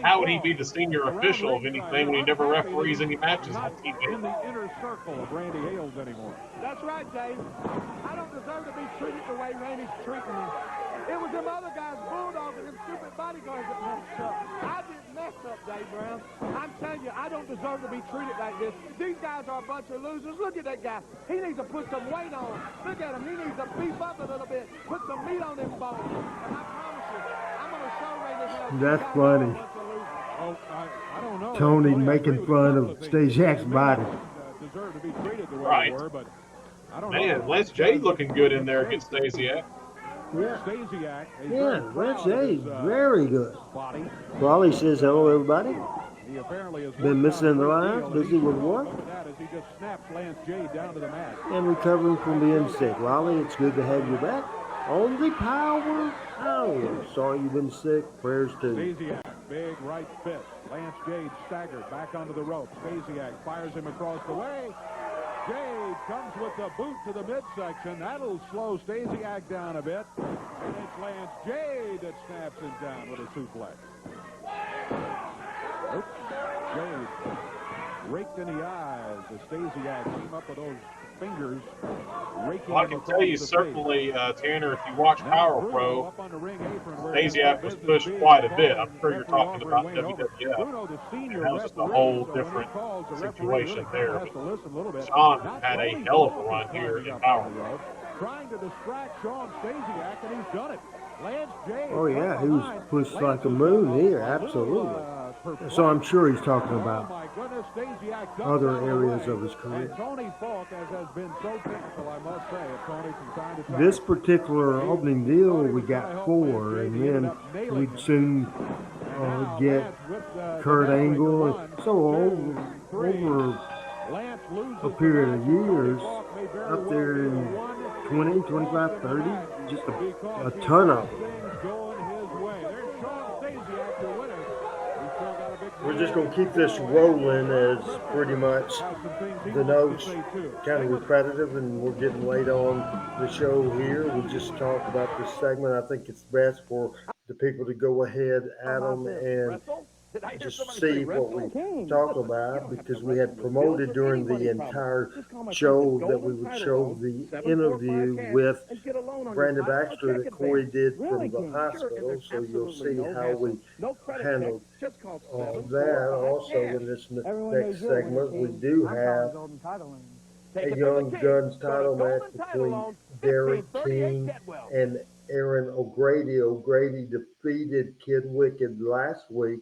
How would he be the senior official of anything when he never referees any matches on TV? In the inner circle of Randy Hales anymore. That's right, Dave. I don't deserve to be treated the way Randy's treating me. It was them other guys, Bulldogs, and them stupid bodyguards that messed up. I didn't mess up, Dave Brown. I'm telling you, I don't deserve to be treated like this. These guys are a bunch of losers. Look at that guy. He needs to put some weight on. Look at him. He needs to beef up a little bit. Put some meat on them bones. And I promise you, I'm going to show Randy Hales. That's funny. Oh, I don't know. Tony making fun of Stasiak's body. Deserve to be treated the way Right. they were, but I don't Man, know. Lance Jade looking good in there against Stasiak. Yeah. Stasiak is Yeah, very Lance proud of Jade, his, very good. body. Raleigh says hello, everybody. He apparently has Been worked missing out the a great line, deal, and busy he's with showing work. some of that as he just snaps Lance Jade down to the mat. And recovering from being sick. Raleigh, it's good to have you back on the Power Hour. Sorry you've been sick. Prayers to you. Stasiak, big right fist. Lance Jade staggered back onto the rope. Stasiak fires him across the way. Jade comes with the boot to the midsection. That'll slow Stasiak down a bit. And it's Lance Jade that snaps him down with a suplex. Oops. Jade raked in the eyes as Stasiak came up with those fingers raking Well, I can tell you certainly, Tanner, if you watch Power Pro, Stasiak was pushed quite a bit. I'm sure you're talking about WWF, and that was just a whole different situation there. But Sean had a hell of a run here in Power Pro. Trying to distract Sean Stasiak, and he's done it. Lance James. Oh yeah, he was pushed like a moon here, absolutely. So I'm sure he's talking about other areas of his career. Tony Falk, as has been so typical, I must say, at Tony from time to time. This particular opening deal, we got 4, and then we'd soon get Kurt Angle. So over a period of years, up there in 20, 25, 30, just a ton of them. We're just going to keep this rolling as pretty much the notes kind of repetitive, and we're getting late on the show here. We just talked about this segment. I think it's best for the people to go ahead, Adam, and just see what we talk about, because we had promoted during the entire show that we would show the interview with Brandon Baxter that Corey did from the hospital, so you'll see how we handled that. Also, in this next segment, we do have a Young Guns title match between Derek King and Aaron O'Grady. O'Grady defeated Kid Wicked last week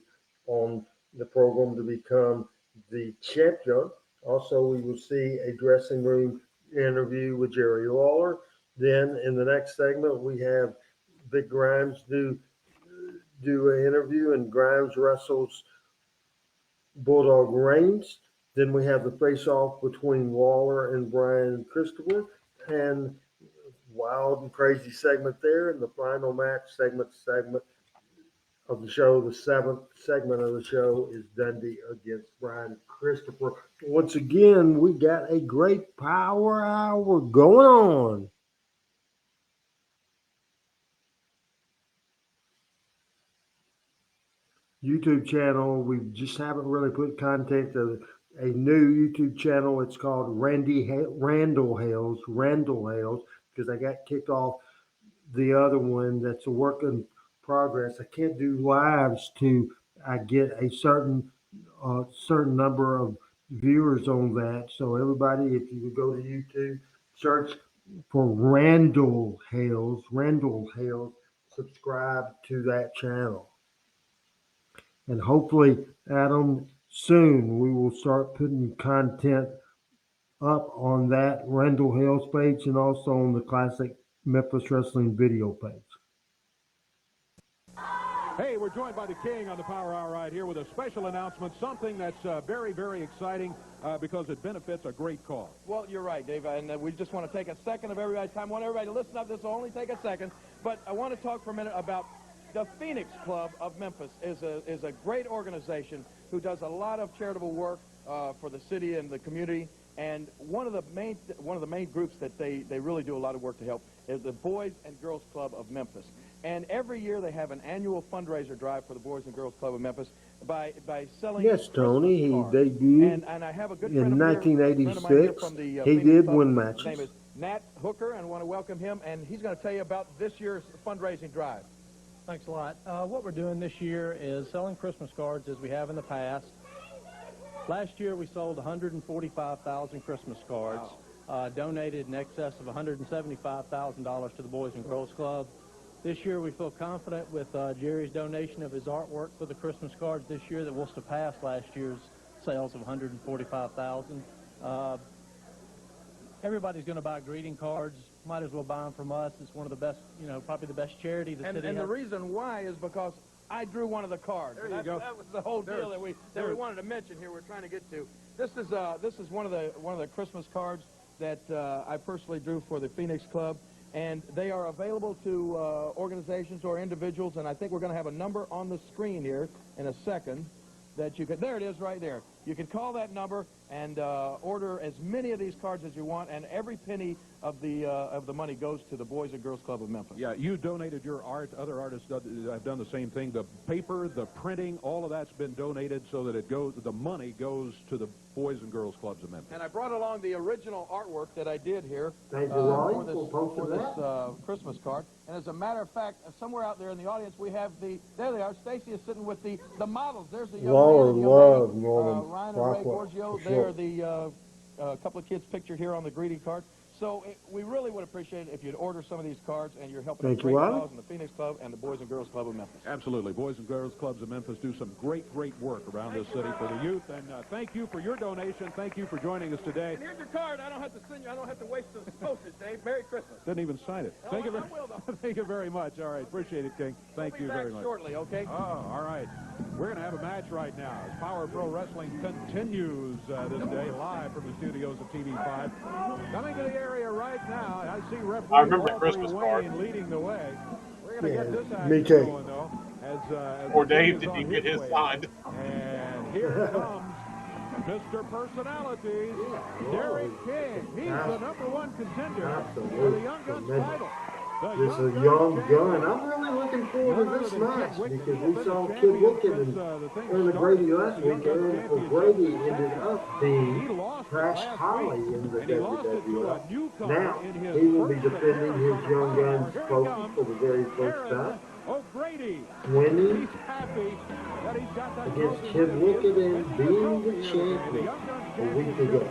on the program to become the champion. Also, we will see a dressing room interview with Jerry Lawler. Then in the next segment, we have Big Grimes do an interview, and Grimes wrestles Bulldog Reigns. Then we have the face-off between Lawler and Brian Christopher, and wild and crazy segment there. And the final match segment of the show, the 7th segment of the show, is Dundee against Brian Christopher. Once again, we got a great Power Hour going on. YouTube channel, we just haven't really put content of a new YouTube channel. It's called Randall Hales, because I got kicked off the other one. That's a work in progress. I can't do lives till I get a certain number of viewers on that. So everybody, if you would go to YouTube, search for Randall Hales, subscribe to that channel. And hopefully, Adam, soon we will start putting content up on that Randall Hales page and also on the Classic Memphis Wrestling video page. Hey, we're joined by the King on the Power Hour right here with a special announcement, something that's very, very exciting because it benefits a great cause. Well, you're right, Dave, and we just want to take a second of everybody's time. I want everybody to listen up. This will only take a second, but I want to talk for a minute about the Phoenix Club of Memphis. Is a great organization who does a lot of charitable work for the city and the community. And one of the main groups that they really do a lot of work to help is the Boys and Girls Club of Memphis. And every year they have an annual fundraiser drive for the Boys and Girls Club of Memphis by selling. Yes, Tony, he debuted and I have a good in 1986. He did win matches. His name is Nat Hooker, and I want to welcome him. And he's going to tell you about this year's fundraising drive. Thanks a lot. What we're doing this year is selling Christmas cards as we have in the past. Last year we sold 145,000 Christmas cards, donated in excess of $175,000 to the Boys and Girls Club. This year we feel confident with Jerry's donation of his artwork for the Christmas cards this year that we'll surpass last year's sales of 145,000. Everybody's going to buy greeting cards. Might as well buy them from us. It's one of the best, probably the best charity the city has. And the reason why is because I drew one of the cards. There you go. That was the whole deal that we wanted to mention here. We're trying to get to. This is one of the Christmas cards that I personally drew for the Phoenix Club, and they are available to organizations or individuals. And I think we're going to have a number on the screen here in a second that you could. There it is, right there. You can call that number and order as many of these cards as you want, and every penny of the money goes to the Boys and Girls Club of Memphis. Yeah, you donated your art. Other artists have done the same thing. The paper, the printing, all of that's been donated so that the money goes to the Boys and Girls Clubs of Memphis. And I brought along the original artwork that I did here Thank you, Wally, for this Christmas card. And as a matter of fact, somewhere out there in the audience, we have there they are. Stacy is sitting with the models. There's the young man and the young lady, Ryan and Ray Gorgio. They are the couple of kids pictured here on the greeting card. So we really would appreciate it if you'd order some of these cards, and you're helping a great cause in the Phoenix Club and the Boys and Girls Club of Memphis. Absolutely. Boys and Girls Clubs of Memphis do some great work around this city for the youth. And thank you for your donation. Thank you for joining us today. And here's your card. I don't have to send you. I don't have to waste the postage, Dave. Merry Christmas. Didn't even sign it. Thank you thank you very much. All right. Appreciate it, King. Thank you very much. Shortly, okay? Oh, all right. We're going to have a match right now as Power Pro Wrestling continues this day live from the studios of TV5. Coming to the area right now, I see referee Walter Wayne leading the way. We're going to get this action going, though. Or Dave, did you get his signed? And here comes Mr. Personalities, Derek King. He's the #1 contender for the Young Guns title. This is a young gun. I'm really looking forward to this match because we saw Kid Wicked and Aaron O'Grady last week. Aaron O'Grady ended up being Crash Holly in the WWF. Now he will be defending his Young Guns trophy for the very first time. Winning against Kid Wicked and being the champion a week ago.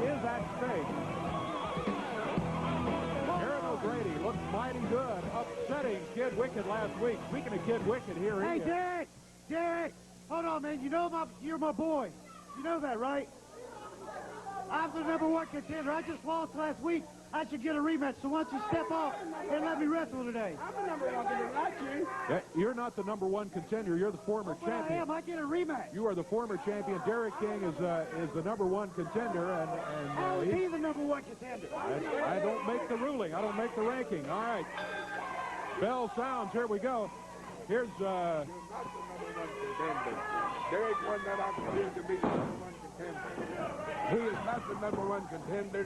Mighty good, upsetting Kid Wicked last week. Speaking of Kid Wicked, here he is. Derek, hold on, man. You know you're my boy. You know that, right? I'm the #1 contender. I just lost last week. I should get a rematch. So why don't you step off and let me wrestle today? I'm the #1 contender, not you. Yeah, you're not the #1 contender. You're the former champion. I am. I get a rematch. You are the former champion. Derek King is the #1 contender, and how is he the #1 contender? I don't make the ruling. I don't make the ranking. All right. Bell sounds. Here we go. Here's Derek won that opportunity to be the #1 contender. He is not the #1 contender.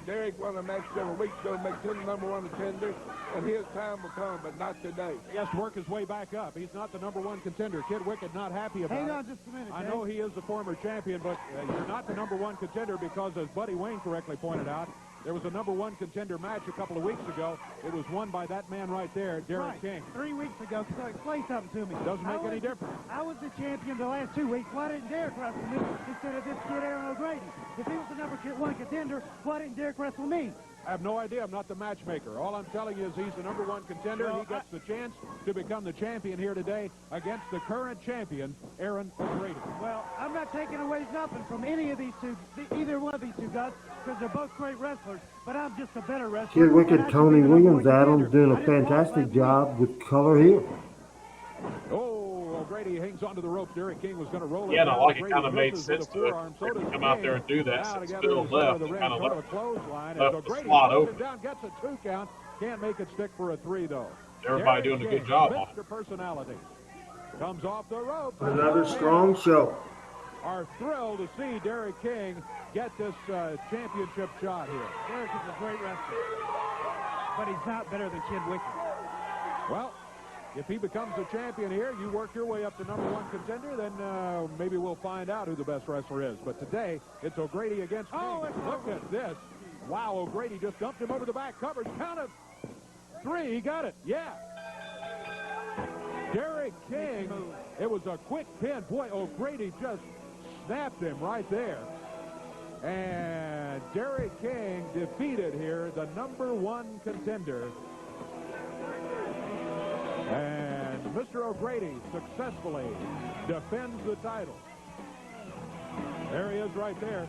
Derek won a match several weeks ago to make him the #1 contender, and his time will come, but not today. He has to work his way back up. He's not the #1 contender. Kid Wicked not happy about it. Hang on just a minute, I know he is the former champion, but you're not the #1 contender because, as Buddy Wayne correctly pointed out, there was a #1 contender match a couple of weeks ago. It was won by that man right there, Derek King. 3 weeks ago. So explain something to me. Doesn't make any difference. I was the champion the last 2 weeks. Why didn't Derek wrestle me instead of this kid Aaron O'Grady? If he was the #1 contender, why didn't Derek wrestle me? I have no idea. I'm not the matchmaker. All I'm telling you is he's the #1 contender. He gets the chance to become the champion here today against the current champion, Aaron O'Grady. Well, I'm not taking away nothing from any of these two, either one of these two guys, because they're both great wrestlers, but I'm just a better wrestler. Kid Wicked, Tony Williams, Adams doing a fantastic job with color here. Oh, O'Grady hangs onto the ropes. Derek King was going to roll it. Yeah, and I like it kind of made sense to come out there and do that. Since Bill left, kind of left the slot open. Down, gets a 2 count. Can't make it stick for a 3, though. Everybody doing a good job on it. Mr. Personality comes off the rope. Another strong show. Are thrilled to see Derek King get this championship shot here. Derek is a great wrestler, but he's not better than Kid Wicked. Well, if he becomes the champion here, you work your way up to #1 contender, then maybe we'll find out who the best wrestler is. But today, it's O'Grady against King. Look at this. Wow, O'Grady just dumped him over the back. Covers. Count of 3. He got it. Yeah. Derek King. It was a quick pin. Boy, O'Grady just snapped him right there. And Derek King defeated here the #1 contender. And Mr. O'Grady successfully defends the title. There he is right there.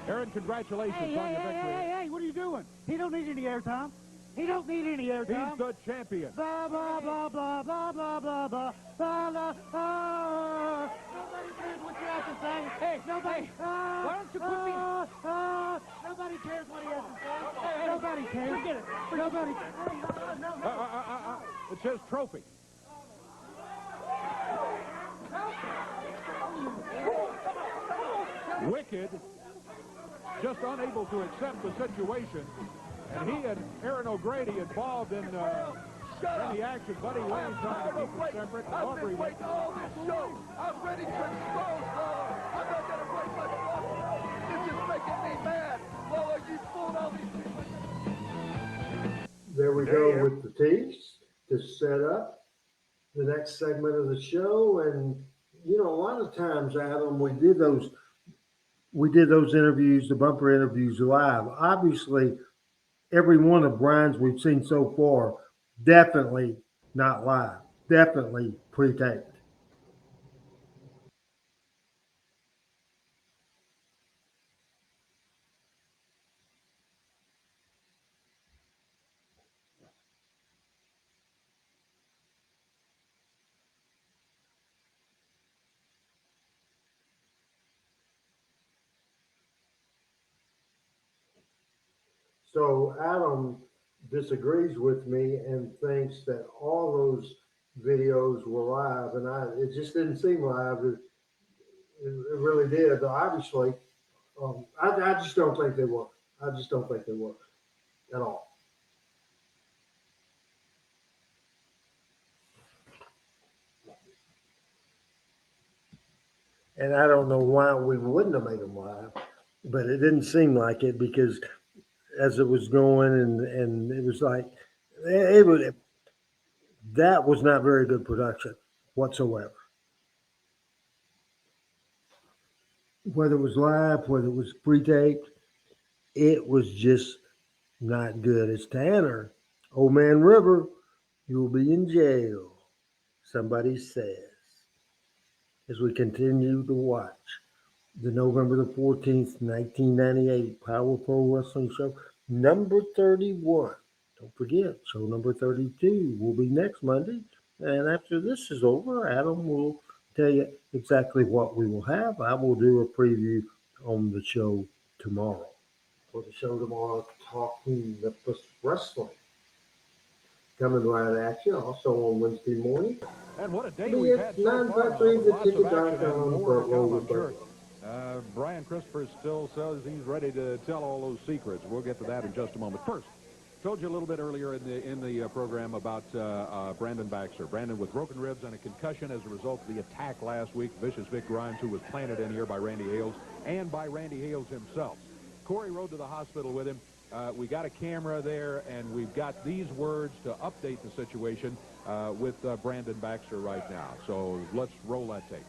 Aaron, congratulations on your victory. Hey, what are you doing? He don't need any airtime. He don't need any airtime. He's the champion. Blah, blah, blah, blah, blah, blah, blah, blah, blah, blah. Nobody cares what you have to say. Hey, nobody. Why don't you put me... Nobody cares what he has to say. Nobody cares. Forget it. Nobody. It says trophy. Wicked, just unable to accept the situation, And he and Aaron O'Grady involved in the action. Buddy Lane trying to keep it separate. I've been waiting all this show. I'm ready to expose Lawler. I'm not going to break my stuff. This is making me mad. Lawler, you fooled all these people. There we go with the tease to set up the next segment of the show. And, you know, a lot of times, Adam, we did those interviews, the bumper interviews live. Obviously, every one of Brian's we've seen so far, definitely not live, definitely pre-taped. So Adam disagrees with me and thinks that all those videos were live, and it just didn't seem live. It really did. Obviously, I just don't think they were. I just don't think they were at all. And I don't know why we wouldn't have made them live, but it didn't seem like it because as it was going and it was like that was not very good production whatsoever. Whether it was live, whether it was pre-taped, it was just not good. It's Tanner, Old Man River, you'll be in jail, somebody says, as we continue to watch the November the 14th, 1998 Power Pro Wrestling Show, number 31. Don't forget, show number 32 will be next Monday. And after this is over, Adam will tell you exactly what we will have. I will do a preview on the show tomorrow. For the show tomorrow, Talking Memphis Wrestling. Coming right at you, also on Wednesday morning. And what a day we've had so far. Lots of action and more to come, I'm sure. Brian Christopher still says he's ready to tell all those secrets. We'll get to that in just a moment. First, told you a little bit earlier in the program about Brandon Baxter. Brandon with broken ribs and a concussion as a result of the attack last week. Vicious Vic Grimes, who was planted in here by Randy Hales and by Randy Hales himself. Corey rode to the hospital with him. We got a camera there, and we've got these words to update the situation with Brandon Baxter right now. So let's roll that tape.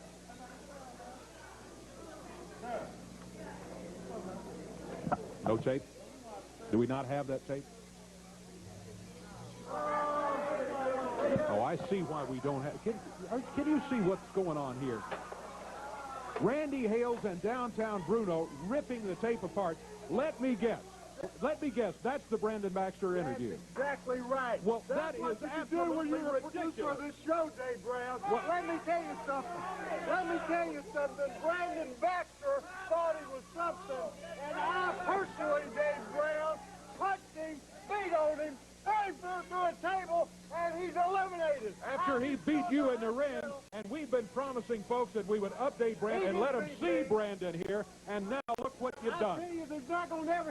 No tape? Do we not have that tape? Oh, I see why we don't have. Can you see what's going on here? Randy Hales and Downtown Bruno ripping the tape apart. Let me guess. That's the Brandon Baxter interview. That's exactly right. Well, that's that what is you absolutely do when you're a ridiculous. producer of this show, Dave Brown. Let me tell you something. Brandon Baxter thought he was something, and I personally, Dave Brown, punched him, beat on him, threw him through a table, and he's eliminated. After he beat you in the ring, and we've been promising folks that we would update Brandon and let them see Brandon here, and now look what you've done. I tell you,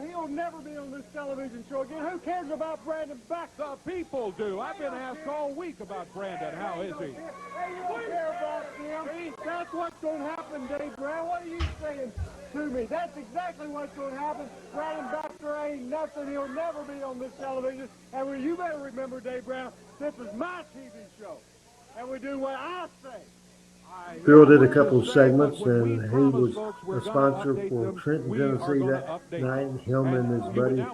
he'll never be on this television show again. Who cares about Brandon Baxter? The people do. I've been asked all week about Brandon. How is he? They don't care about him. That's what's going to happen, Dave Brown. What are you saying to me? That's exactly what's going to happen. Brandon Baxter ain't nothing. He'll never be on this television. And you better remember, Dave Brown, this is my TV show. And we do what I say. Phil did a couple of segments, and he was a sponsor for Trenton, Tennessee that night. Him and his buddy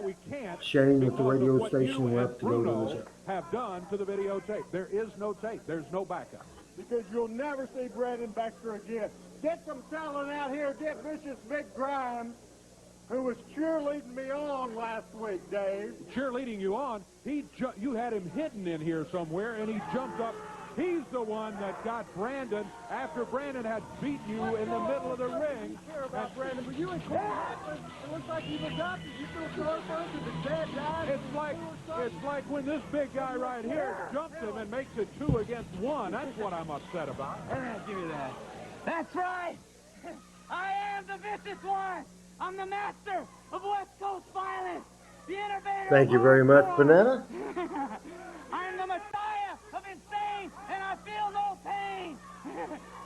Shane with the radio station were up to go to the show. Have done to the videotape. There is no tape. There's no backup. Because you'll never see Brandon Baxter again. Get some talent out here. Get Vicious Vic Grimes, who was cheerleading me on last week, Dave. Cheerleading you on? You had him hidden in here somewhere, and he jumped up. He's the one that got Brandon after Brandon had beat you in the middle of the ring. I care about Brandon, but you and Corey, it looks like you've adopted. You feel sorry for him because the dead guy. It's like when this big guy right here jumps him and makes it 2 against 1. That's what I'm upset about. Give me that. That's right. I am the vicious one. I'm the master of West Coast violence. the innovator. Thank you very much, Panetta. I'm the Messiah of insane, and I feel no pain.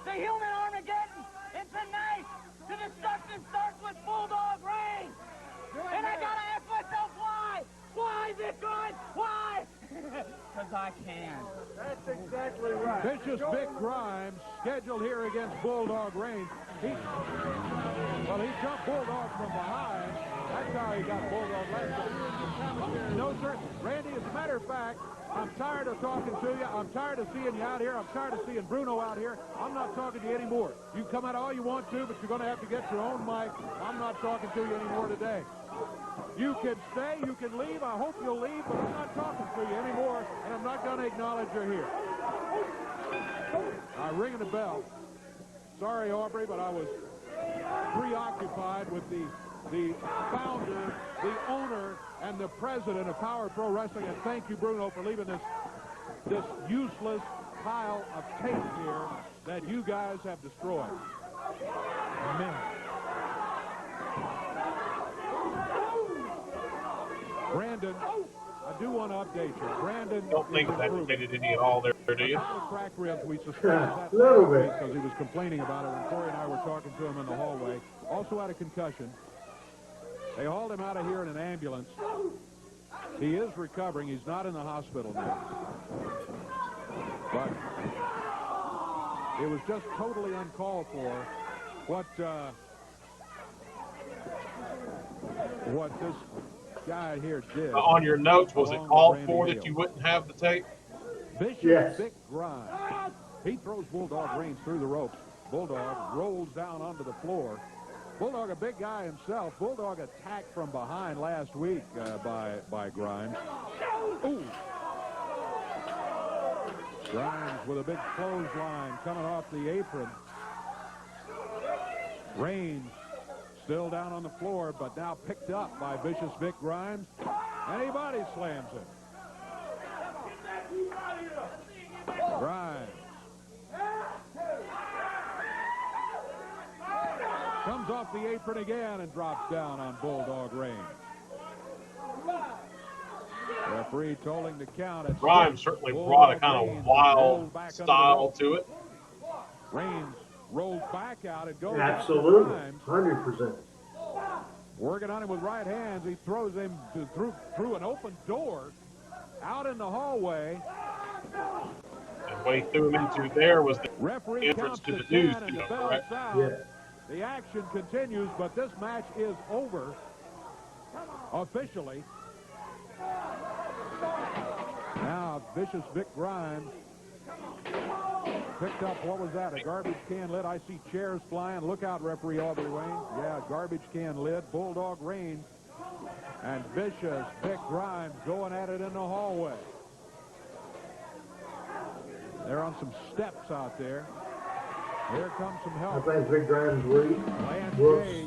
The human Armageddon, it's a night. The destruction starts with Bulldog Reign. And I gotta ask myself why? Why, Vic Grimes? Why? Because I can. That's exactly right. Vicious Vic Grimes scheduled here against Bulldog Reign. He jumped Bulldog from behind. That's how he got Bulldog last time. No, sir. Randy, as a matter of fact, I'm tired of talking to you. I'm tired of seeing you out here. I'm tired of seeing Bruno out here. I'm not talking to you anymore. You can come out all you want to, but you're going to have to get your own mic. I'm not talking to you anymore today. You can stay, you can leave. I hope you'll leave, but I'm not talking to you anymore, and I'm not going to acknowledge you're here. I'm ringing the bell. Sorry, Aubrey, but I was preoccupied with the founder, the owner, and the president of Power Pro Wrestling. And thank you, Bruno, for leaving this useless pile of tape here that you guys have destroyed. Amen. Brandon, I do want to update you. Brandon, don't think that made it any at all there, do you? Crack ribs, we suspended that little bit because he was complaining about it when Corey and I were talking to him in the hallway. Also had a concussion. They hauled him out of here in an ambulance. He is recovering. He's not in the hospital now. But it was just totally uncalled for what this guy here did. On your notes, was it called for that you wouldn't have the tape? Vicious Vic Grimes. He throws Bulldog Reigns through the ropes. Bulldog rolls down onto the floor. Bulldog, a big guy himself. Bulldog attacked from behind last week by Grimes. Ooh. Grimes with a big clothesline coming off the apron. Reigns still down on the floor, but now picked up by Vicious Vic Grimes. And he body slams him. Grimes comes off the apron again and drops down on Bulldog Reigns. Referee tolling the count. Grimes certainly brought a kind of wild style to it. Reigns rolls back out and goes. Absolutely, 100%. Working on him with right hands. He throws him through an open door out in the hallway. And what he threw him into there was the referee entrance to the counts news. 10 and the bell Correct? sounds. Yeah. The action continues, but this match is over officially. Now, Vicious Vic Grimes picked up, what was that, a garbage can lid? I see chairs flying. Look out, referee Aubrey Wayne. Yeah, garbage can lid. Bulldog Reigns and Vicious Vic Grimes going at it in the hallway. They're on some steps out there. Here comes some help. I think Vic Grimes works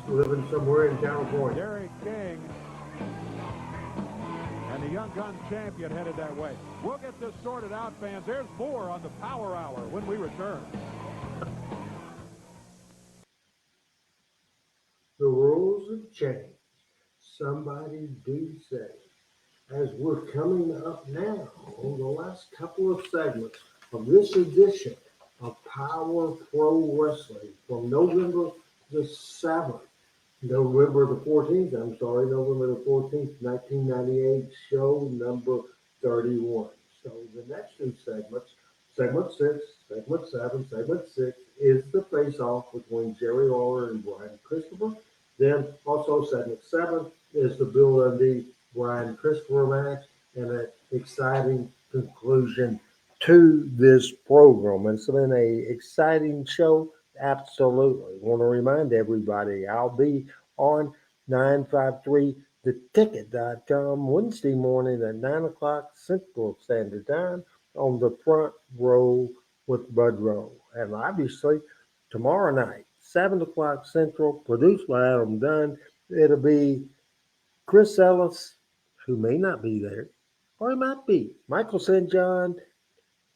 living somewhere in California. Derek King and the Young Gun champion headed that way. We'll get this sorted out, fans. There's more on the Power Hour when we return. The rules have changed. Somebody do say. As we're coming up now on the last couple of segments of this edition of Power Pro Wrestling from November the 7th, November the 14th, November the 14th, 1998, show number 31. So the next two segments, segment 6, segment 7, segment 6, is the face-off between Jerry Lawler and Brian Christopher. Then also segment 7 is the Bill Dundee Brian Christopher match and an exciting conclusion to this program. It's been an exciting show. Absolutely. Want to remind everybody, I'll be on 953theticket.com Wednesday morning at 9 o'clock Central Standard Time on the front row with Bud Rowe. And obviously, tomorrow night, 7 o'clock Central, produced by Adam Dunn, it'll be Chris Ellis, who may not be there, or he might be, Michael St. John,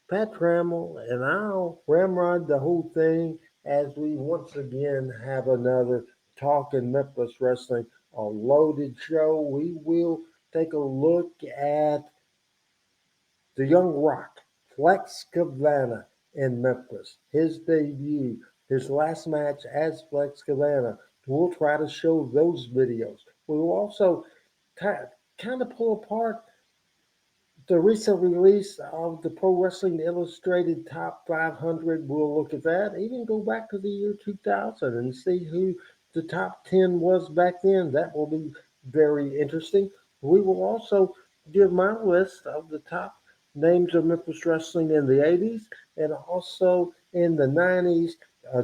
Pat Trammell, and I'll ramrod the whole thing as we once again have another Talking Memphis Wrestling, a loaded show. We will take a look at the Young Rock, Flex Cabana in Memphis. His debut, his last match as Flex Cabana. We'll try to show those videos. We will also kind of pull apart the recent release of the Pro Wrestling Illustrated Top 500. We'll look at that. Even go back to the year 2000 and see who the top 10 was back then. That will be very interesting. We will also give my list of the top names of Memphis wrestling in the 80s and also in the 90s. A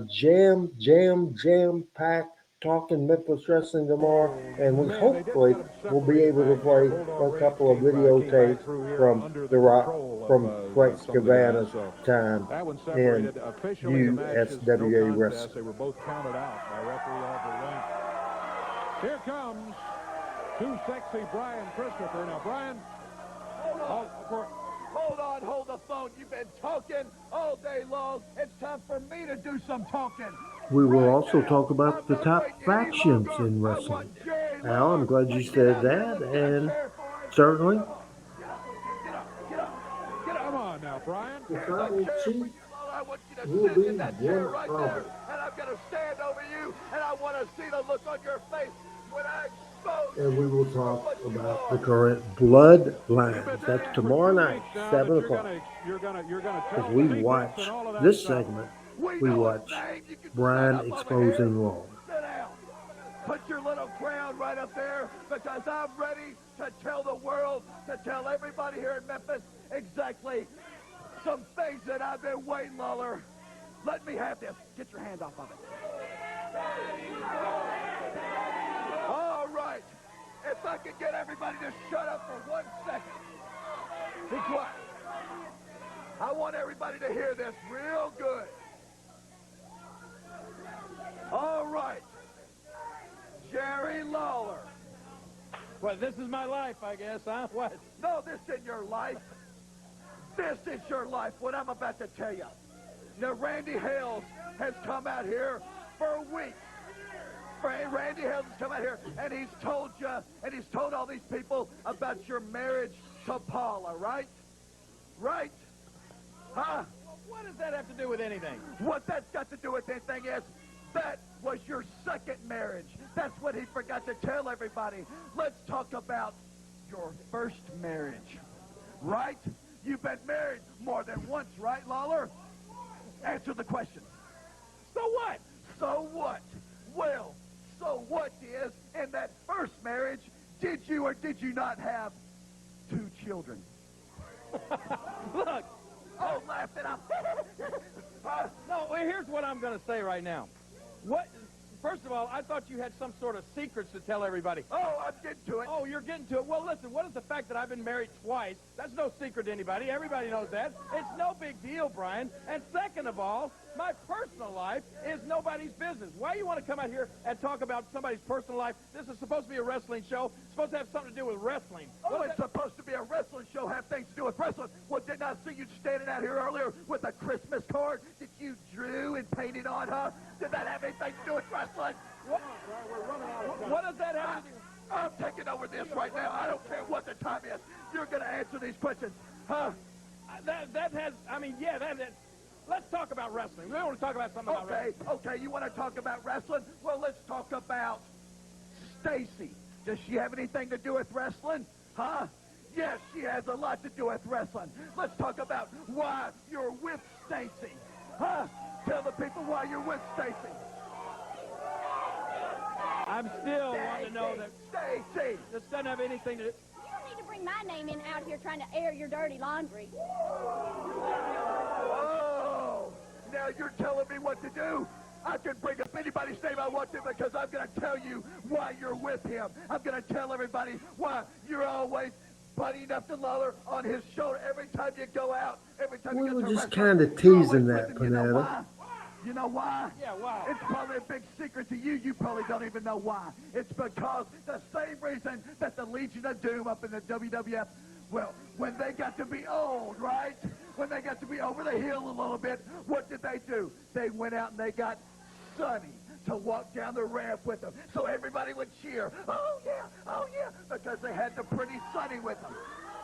jam-packed talking Memphis wrestling tomorrow, and we hopefully will be able to play a couple of videotapes from the Rock, from Flex Cabana's time in USWA wrestling. They were both counted out by referee Albert Lane. Here comes Too Sexy Brian Christopher. Now, Brian, hold the phone. You've been talking all day long. It's time for me to do some talking. We will also talk about the top factions in wrestling. Al, I'm glad you said that, and certainly. Come on now, Brian. The tribal chief I want you to will sit be in that chair Jim right Crockett. there, and I'm going to stand over you, and I want to see the look on your face when I expose And we will talk about the current bloodlines. That's tomorrow night, 7 o'clock. As we watch this segment, we watch Brian exposing Lawler. Sit down. Put your little crown right up there, because I'm ready to tell the world, to tell everybody here in Memphis exactly some things that I've been waiting, Lawler. Let me have this. Get your hand off of it. All right. If I could get everybody to shut up for 1 second. Be quiet. I want everybody to hear this real good. All right. Jerry Lawler. Well, this is my life, I guess, huh? What? No, this isn't your life. This is your life, what I'm about to tell you. Now, Randy Hales has come out here for weeks. Randy Hales has come out here, and he's told you, and he's told all these people about your marriage to Paula, right? Right? Huh? What does that have to do with anything? What that's got to do with anything is that was your second marriage. That's what he forgot to tell everybody. Let's talk about your first marriage, right? You've been married more than once, right, Lawler? Answer the question. So what? So what? Well, so what is, in that first marriage, did you or did you not have 2 children? Look. Oh, laugh it up. No, well, here's what I'm going to say right now. First of all, I thought you had some sort of secrets to tell everybody. Oh, I'm getting to it. Oh, you're getting to it. Well, listen, what is the fact that I've been married twice? That's no secret to anybody. Everybody knows that. It's no big deal, Brian. And second of all, my personal life is nobody's business. Why you want to come out here and talk about somebody's personal life? This is supposed to be a wrestling show. It's supposed to have something to do with wrestling. Oh, it's supposed to be a wrestling show, have things to do with wrestling. Well, didn't I see you standing out here earlier with a Christmas card that you drew and painted on, huh? Did that have anything to do with wrestling? What does that have to do? I'm taking over this right now. I don't care what the time is. You're going to answer these questions, huh? That has, I mean, yeah, let's talk about wrestling. We want to talk about something about wrestling. Okay, you want to talk about wrestling? Well, let's talk about Stacy. Does she have anything to do with wrestling? Huh? Yes, she has a lot to do with wrestling. Let's talk about why you're with Stacy. Huh? Tell the people why you're with Stacy. I'm still wanting to know that Stacy. This doesn't have anything to do. You don't need to bring my name in out here trying to air your dirty laundry. Oh, now you're telling me what to do? I can bring up anybody's name I want to because I'm going to tell you why you're with him. I'm going to tell everybody why you're always buddying up to Lawler on his shoulder every time you go out, every time you We go were to a just restaurant. kind of teasing that, Panetta. You know why? Yeah, why? It's probably a big secret to you. You probably don't even know why. It's because the same reason that the Legion of Doom up in the WWF, well, when they got to be old, right? When they got to be over the hill a little bit, what did they do? They went out and they got Sonny, to walk down the ramp with him. So everybody would cheer, oh yeah, because they had the Pretty Sonny with them.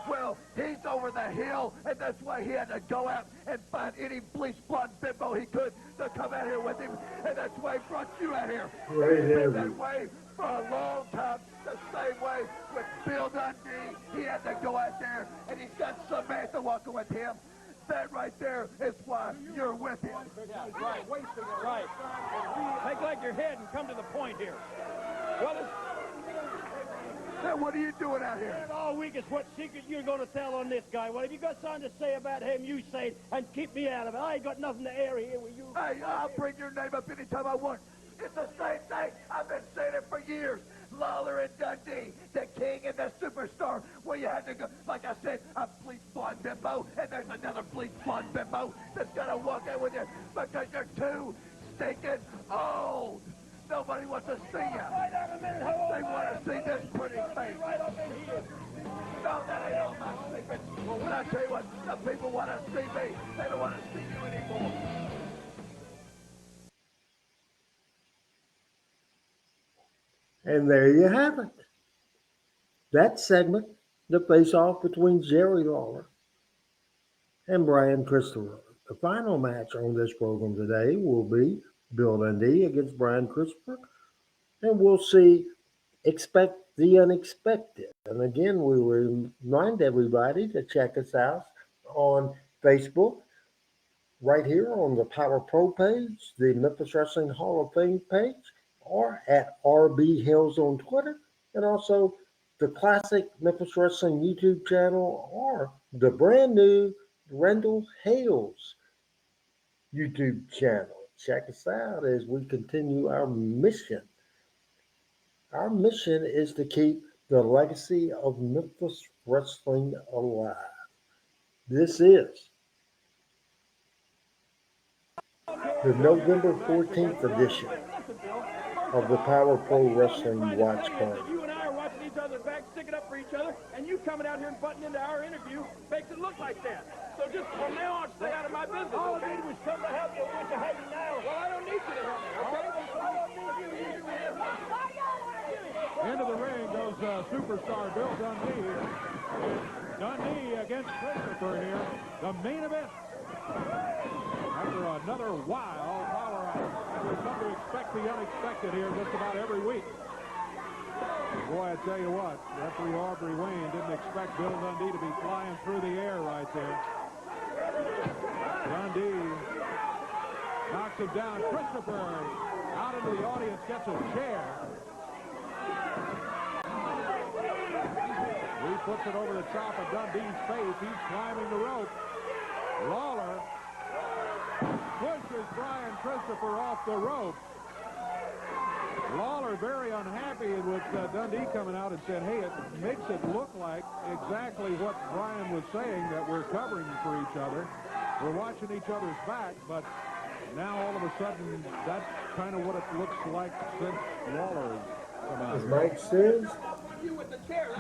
Well, he's over the hill, and that's why he had to go out and find any bleach blonde bimbo he could to come out here with him, and that's why he brought you out here. Great He's been interview. that way for a long time, the same way with Bill Dundee. He had to go out there, and he's got Samantha walking with him. That right there is why you're with him. Yeah, right, wasting it, right. Take like your head and come to the point here. Then what are you doing out here? All week is what secret you're going to tell on this guy. Well, if you got something to say about him, you say it, and keep me out of it. I ain't got nothing to air here with you. Hey, I'll bring your name up anytime I want. It's the same thing. I've been saying it for years. Lawler and Dundee, the king and the superstar. Well, you had to go, like I said, a bleach blonde bimbo, and there's another bleach blonde bimbo that's going to walk out with you because you're too stinking old. Nobody wants to see you. They want to see this pretty face. No, that ain't all my secrets. But I tell you what, the people want to see me. They don't want to see you anymore. And there you have it. That segment, the face-off between Jerry Lawler and Brian Christopher. The final match on this program today will be Bill Dundee against Brian Christopher. And we'll see, expect the unexpected. And again, we remind everybody to check us out on Facebook, right here on the Power Pro page, the Memphis Wrestling Hall of Fame page, or at RB Hills on Twitter, and also the classic Memphis Wrestling YouTube channel, or the brand new Rendell Hales YouTube channel. Check us out as we continue our mission. Our mission is to keep the legacy of Memphis Wrestling alive. This is the November 14th edition of the Power Pro Wrestling Watch Party. You and I are watching each other's back, sticking up for each other, and you coming out here and butting into our interview makes it look like that. So just from now on, stay out of my business. All I needed was come to help you. I want to help you now. Well, I don't need you to help me, okay? Into the ring goes superstar Bill Dundee. Dundee against Christopher here. The main event. After another wild power hour. We've come to expect the unexpected here just about every week. Boy, I tell you what, referee Aubrey Wayne didn't expect Bill Dundee to be flying through the air right there. Dundee knocks him down. Christopher out into the audience, gets a chair. He puts it over the top of Dundee's face. He's climbing the rope. Lawler pushes Brian Christopher off the rope. Lawler very unhappy with Dundee coming out and said, hey, it makes it look like exactly what Brian was saying, that we're covering for each other. We're watching each other's back, but now all of a sudden that's kind of what it looks like since Lawler has come out As here. Mike says,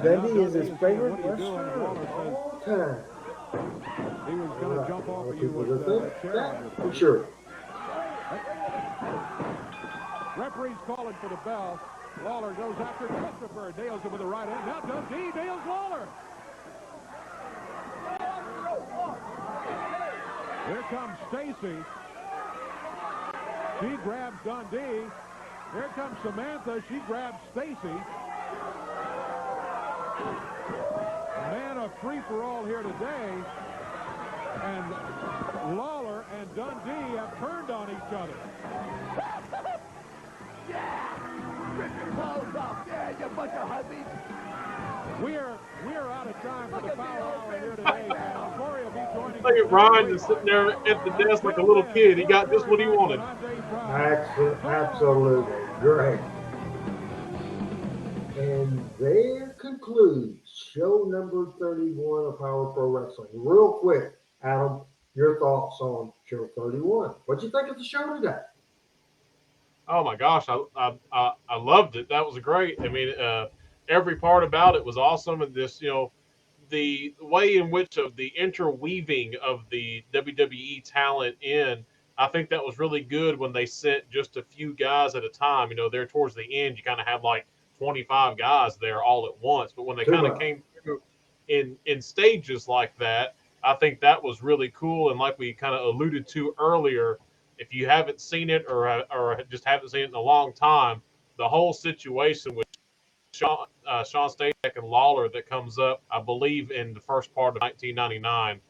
Dundee is his favorite wrestler of all time. He was going to jump off of you with a chair on your For face. sure. Referee's calling for the bell. Lawler goes after Christopher. Nails him with the right hand. Now Dundee nails Lawler. Here comes Stacy. She grabs Dundee. Here comes Samantha. She grabs Stacy. Man of free-for-all here today. And Lawler and Dundee have turned on each other. Yeah! Rip your clothes off! Yeah, you bunch of hussies! We are out of time for the power hour here today. Corey will be joining Look at Ron just sitting there at the desk like a little kid. He got just what he wanted. Absolutely. Great. And there concludes show number 31 of Power Pro Wrestling. Real quick, Adam, your thoughts on show 31. What'd you think of the show today? Oh my gosh, I loved it. That was great. I mean, every part about it was awesome. And this, the way in which of the interweaving of the WWE talent in I think that was really good when they sent just a few guys at a time. You know, there towards the end, you kind of had like 25 guys there all at once. But when they kind of came through in stages like that, I think that was really cool. And like we kind of alluded to earlier, if you haven't seen it or just haven't seen it in a long time, the whole situation with Sean Stasiak and Lawler that comes up, I believe, in the first part of 1999,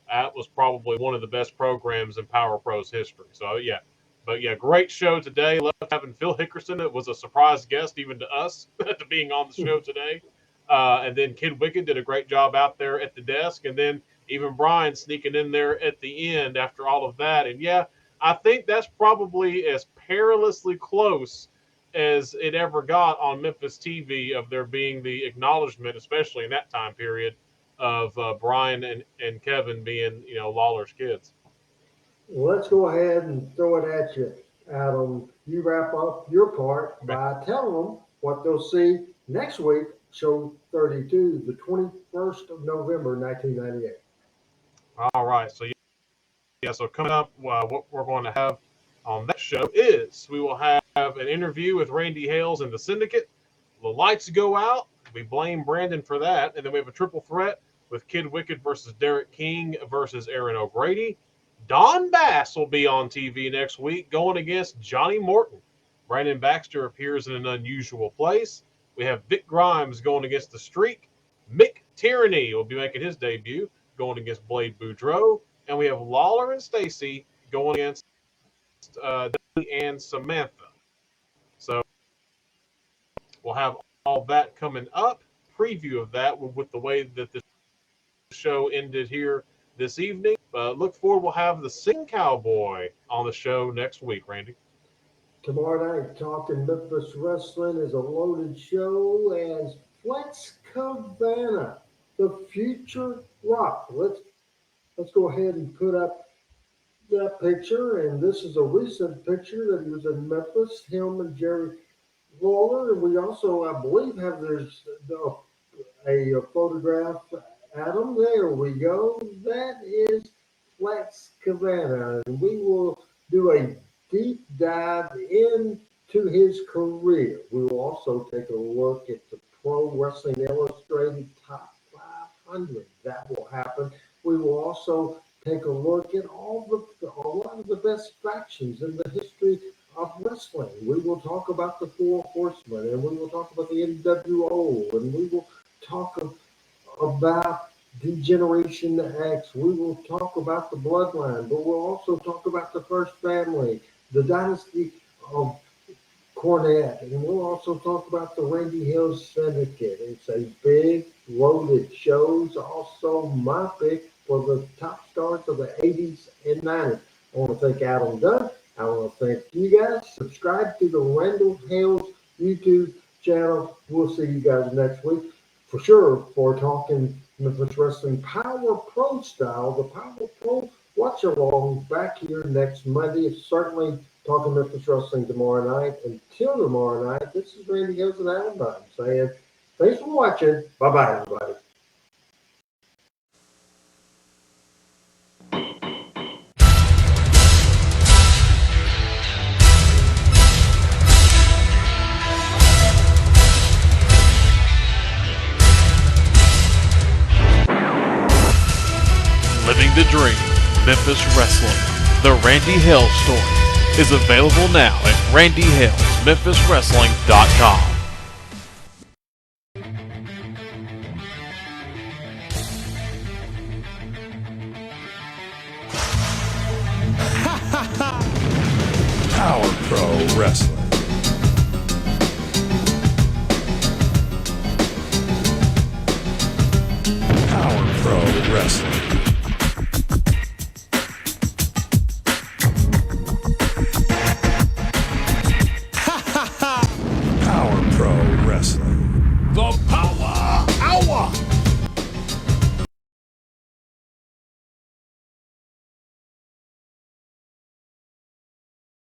that was probably one of the best programs in Power Pro's history. So, yeah. But, yeah, great show today. Loved having Phil Hickerson. It was a surprise guest even to us to being on the show today. And then Kid Wicked did a great job out there at the desk. And then even Brian sneaking in there at the end after all of that. And, yeah, I think that's probably as perilously close as it ever got on Memphis TV of there being the acknowledgement, especially in that time period, of Brian and Kevin being, you know, Lawler's kids. Well, let's go ahead and throw it at you, Adam. You wrap up your part by telling them what they'll see next week, show 32, the 21st of November, 1998. All right. So, yeah, so coming up, what we're going to have on that show is we will have an interview with Randy Hales and the Syndicate. The lights go out. We blame Brandon for that. And then we have a triple threat with Kid Wicked versus Derek King versus Aaron O'Grady. Don Bass will be on TV next week going against Johnny Morton. Brandon Baxter appears in an unusual place. We have Vic Grimes going against The Streak. Mick Tyranny will be making his debut going against Blade Boudreaux. And we have Lawler and Stacy going against Debbie and Samantha. So we'll have all that coming up. Preview of that with the way that the show ended here this evening. Look forward, we'll have the Sing Cowboy on the show next week, Randy. Tomorrow night, Talking Memphis Wrestling is a loaded show as Flex Cabana, the Future Rock. Let's go ahead and put up that picture, and this is a recent picture that he was in Memphis, him and Jerry Lawler. And we also, I believe, have a photograph. Adam, there we go. That is Flex Cabana, and we will do a deep dive into his career. We will also take a look at the Pro Wrestling Illustrated Top 500. That will happen. We will also take a look at a lot of the best factions in the history of wrestling. We will talk about the Four Horsemen, and we will talk about the NWO, and we will talk about Degeneration X. We will talk about the Bloodline, but we'll also talk about the First Family, the Dynasty of Cornette, and we'll also talk about the Randy Hills Syndicate. It's a big, loaded show. Also my pick for the top stars of the 80s and 90s. I want to thank Adam Dunn. I want to thank you guys. Subscribe to the Randall Hales YouTube channel. We'll see you guys next week for sure for Talking Memphis Wrestling Power Pro style. The Power Pro watch along back here next Monday. It's certainly Talking Memphis Wrestling tomorrow night. Until tomorrow night, this is Randy Hills and Adam Dunn saying thanks for watching. Bye-bye, everybody. Living the Dream, Memphis Wrestling, The Randy Hales Story, is available now at randyhalesmemphiswrestling.com. Power Pro Wrestling. Power Pro Wrestling.